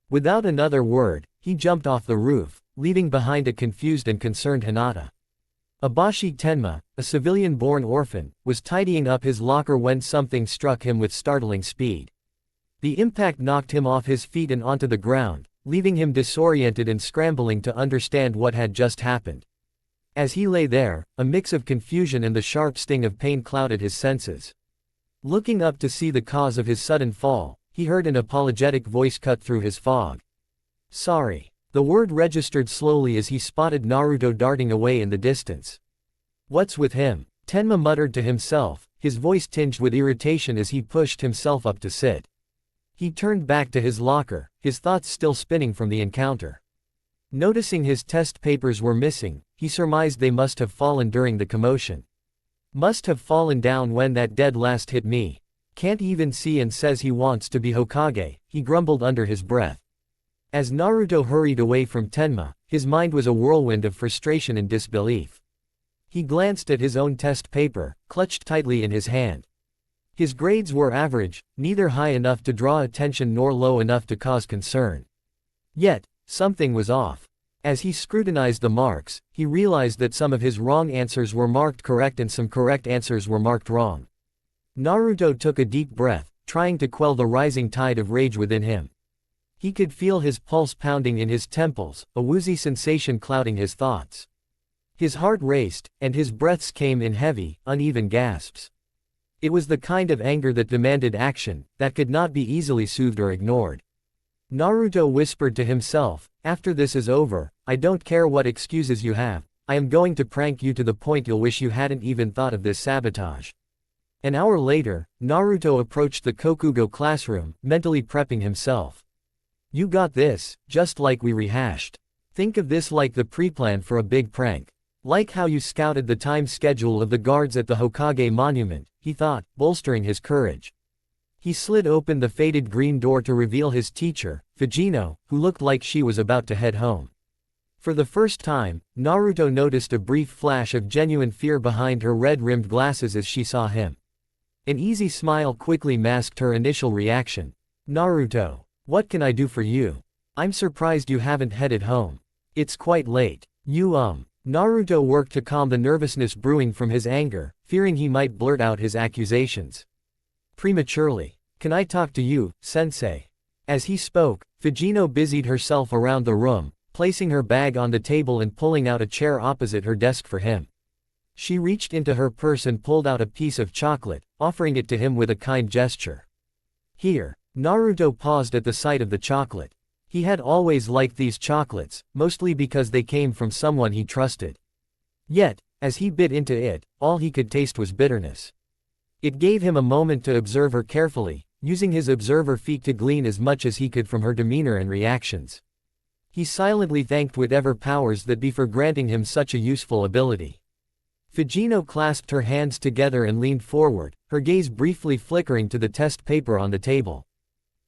Without another word, he jumped off the roof, leaving behind a confused and concerned Hinata. Abashi Tenma, a civilian-born orphan, was tidying up his locker when something struck him with startling speed. The impact knocked him off his feet and onto the ground, leaving him disoriented and scrambling to understand what had just happened. As he lay there, a mix of confusion and the sharp sting of pain clouded his senses. Looking up to see the cause of his sudden fall, he heard an apologetic voice cut through his fog. Sorry. The word registered slowly as he spotted Naruto darting away in the distance. What's with him? Tenma muttered to himself, his voice tinged with irritation as he pushed himself up to sit. He turned back to his locker, his thoughts still spinning from the encounter. Noticing his test papers were missing, he surmised they must have fallen during the commotion. Must have fallen down when that dead last hit me. Can't even see and says he wants to be Hokage, he grumbled under his breath. As Naruto hurried away from Tenma, his mind was a whirlwind of frustration and disbelief. He glanced at his own test paper, clutched tightly in his hand. His grades were average, neither high enough to draw attention nor low enough to cause concern. Yet, something was off. As he scrutinized the marks, he realized that some of his wrong answers were marked correct and some correct answers were marked wrong. Naruto took a deep breath, trying to quell the rising tide of rage within him. He could feel his pulse pounding in his temples, a woozy sensation clouding his thoughts. His heart raced, and his breaths came in heavy, uneven gasps. It was the kind of anger that demanded action, that could not be easily soothed or ignored. Naruto whispered to himself, after this is over, I don't care what excuses you have, I am going to prank you to the point you'll wish you hadn't even thought of this sabotage. An hour later, Naruto approached the Kokugo classroom, mentally prepping himself. You got this, just like we rehashed. Think of this like the pre-plan for a big prank. Like how you scouted the time schedule of the guards at the Hokage monument, he thought, bolstering his courage. He slid open the faded green door to reveal his teacher, Fujino, who looked like she was about to head home. For the first time, Naruto noticed a brief flash of genuine fear behind her red-rimmed glasses as she saw him. An easy smile quickly masked her initial reaction. Naruto. What can I do for you? I'm surprised you haven't headed home. It's quite late. Naruto worked to calm the nervousness brewing from his anger, fearing he might blurt out his accusations prematurely. "Can I talk to you, sensei?" As he spoke, Fujino busied herself around the room, placing her bag on the table and pulling out a chair opposite her desk for him. She reached into her purse and pulled out a piece of chocolate, offering it to him with a kind gesture. "Here." Naruto paused at the sight of the chocolate. He had always liked these chocolates, mostly because they came from someone he trusted. Yet, as he bit into it, all he could taste was bitterness. It gave him a moment to observe her carefully, using his observer feat to glean as much as he could from her demeanor and reactions. He silently thanked whatever powers that be for granting him such a useful ability. Fujino clasped her hands together and leaned forward, her gaze briefly flickering to the test paper on the table.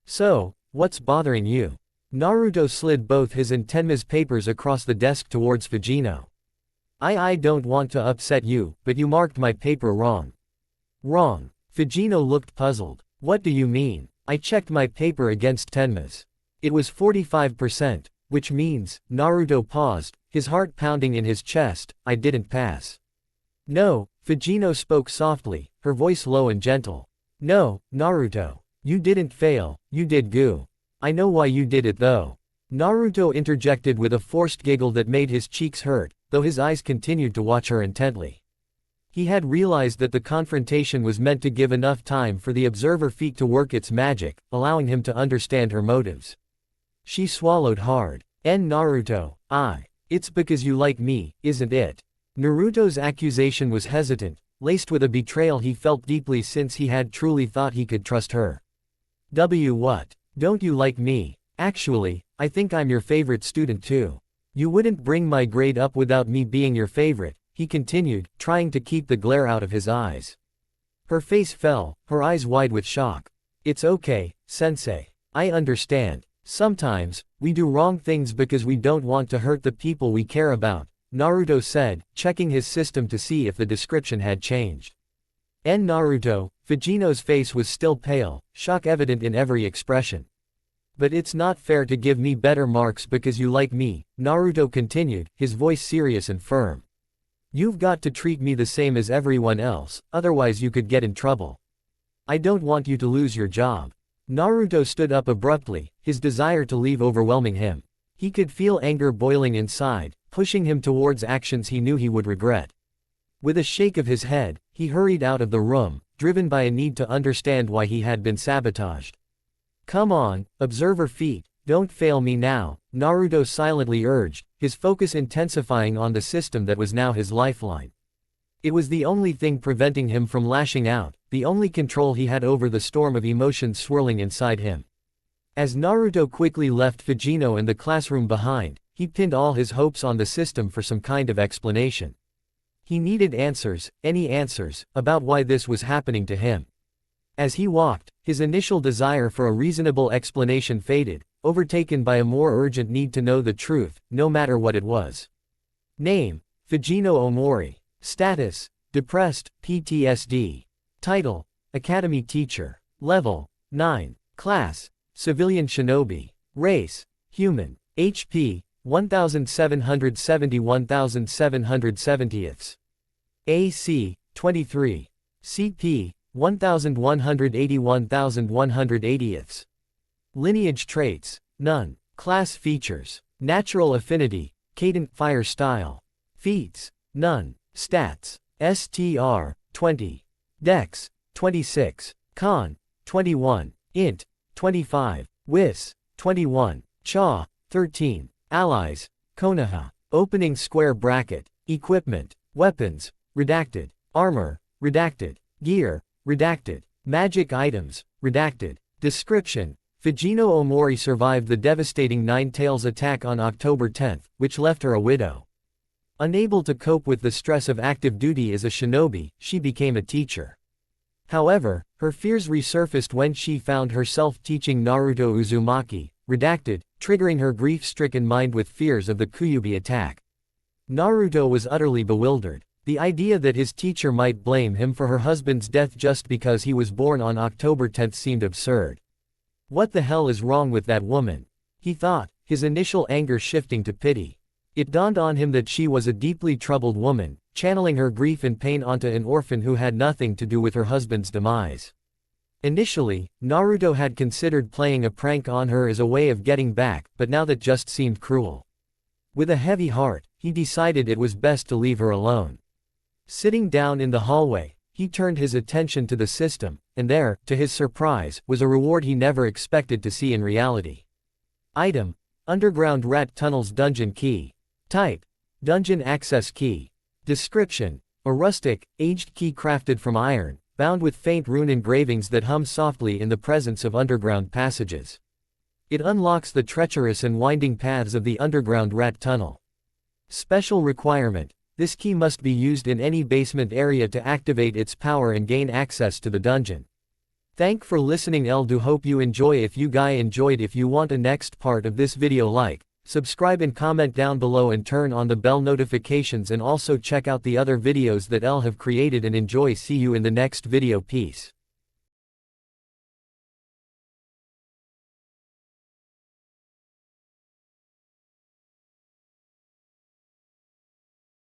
"So, what's bothering you?" Naruto slid both his and Tenma's papers across the desk towards Fujino. I don't want to upset you, but you marked my paper wrong." "Wrong?" Fujino looked puzzled. "What do you mean?" "I checked my paper against Tenma's. It was 45%, which means," Naruto paused, his heart pounding in his chest, "I didn't pass." "No," Fujino spoke softly, her voice low and gentle. "No, Naruto. You didn't fail, you did goo. I know why you did it though." Naruto interjected with a forced giggle that made his cheeks hurt, though his eyes continued to watch her intently. He had realized that the confrontation was meant to give enough time for the observer feat to work its magic, allowing him to understand her motives. She swallowed hard. Naruto, it's because you like me, isn't it?" Naruto's accusation was hesitant, laced with a betrayal he felt deeply since he had truly thought he could trust her. What? Don't you like me? Actually, I think I'm your favorite student too. You wouldn't bring my grade up without me being your favorite, he continued, trying to keep the glare out of his eyes. Her face fell, her eyes wide with shock. "It's okay, sensei. I understand. Sometimes, we do wrong things because we don't want to hurt the people we care about," Naruto said, checking his system to see if the description had changed. Naruto, Fujino's face was still pale, shock evident in every expression. "But it's not fair to give me better marks because you like me," Naruto continued, his voice serious and firm. "You've got to treat me the same as everyone else, otherwise you could get in trouble. I don't want you to lose your job." Naruto stood up abruptly, his desire to leave overwhelming him. He could feel anger boiling inside, pushing him towards actions he knew he would regret. With a shake of his head, he hurried out of the room, driven by a need to understand why he had been sabotaged. "Come on, observer feat, don't fail me now," Naruto silently urged, his focus intensifying on the system that was now his lifeline. It was the only thing preventing him from lashing out, the only control he had over the storm of emotions swirling inside him. As Naruto quickly left Fujino and the classroom behind, he pinned all his hopes on the system for some kind of explanation. He needed answers, any answers, about why this was happening to him. As he walked, his initial desire for a reasonable explanation faded, overtaken by a more urgent need to know the truth, no matter what it was. Name: Fujino Omori. Status: depressed, PTSD. Title: Academy Teacher. Level: 9. Class: Civilian Shinobi. Race: Human. HP: 1770 AC: 23. CP: 1180 Lineage traits: none. Class features: natural affinity, cadent fire style. Feats: none. Stats: STR: 20. Dex: 26. Con: 21. Int: 25. Wis: 21. Cha: 13. Allies: Konoha. Opening square bracket. Equipment: weapons, redacted. Armor, redacted. Gear, redacted. Magic items, redacted. Description: Fujino Omori survived the devastating Nine Tails attack on October 10, which left her a widow. Unable to cope with the stress of active duty as a shinobi, she became a teacher. However, her fears resurfaced when she found herself teaching Naruto Uzumaki, redacted, triggering her grief-stricken mind with fears of the Kyuubi attack. Naruto was utterly bewildered. The idea that his teacher might blame him for her husband's death just because he was born on October 10 seemed absurd. What the hell is wrong with that woman? He thought, his initial anger shifting to pity. It dawned on him that she was a deeply troubled woman, channeling her grief and pain onto an orphan who had nothing to do with her husband's demise. Initially, Naruto had considered playing a prank on her as a way of getting back, but now that just seemed cruel. With a heavy heart, he decided it was best to leave her alone. Sitting down in the hallway, he turned his attention to the system, and there, to his surprise, was a reward he never expected to see in reality. Item: Underground Rat Tunnels Dungeon Key. Type: Dungeon Access Key. Description: a rustic, aged key crafted from iron, bound with faint rune engravings that hum softly in the presence of underground passages. It unlocks the treacherous and winding paths of the underground rat tunnel. Special requirement: this key must be used in any basement area to activate its power and gain access to the dungeon. Thank for listening. Do hope you enjoy. If you guy enjoyed, if you want a next part of this video, like, subscribe and comment down below and turn on the bell notifications, and also check out the other videos that have created and enjoy. See you in the next video. Peace.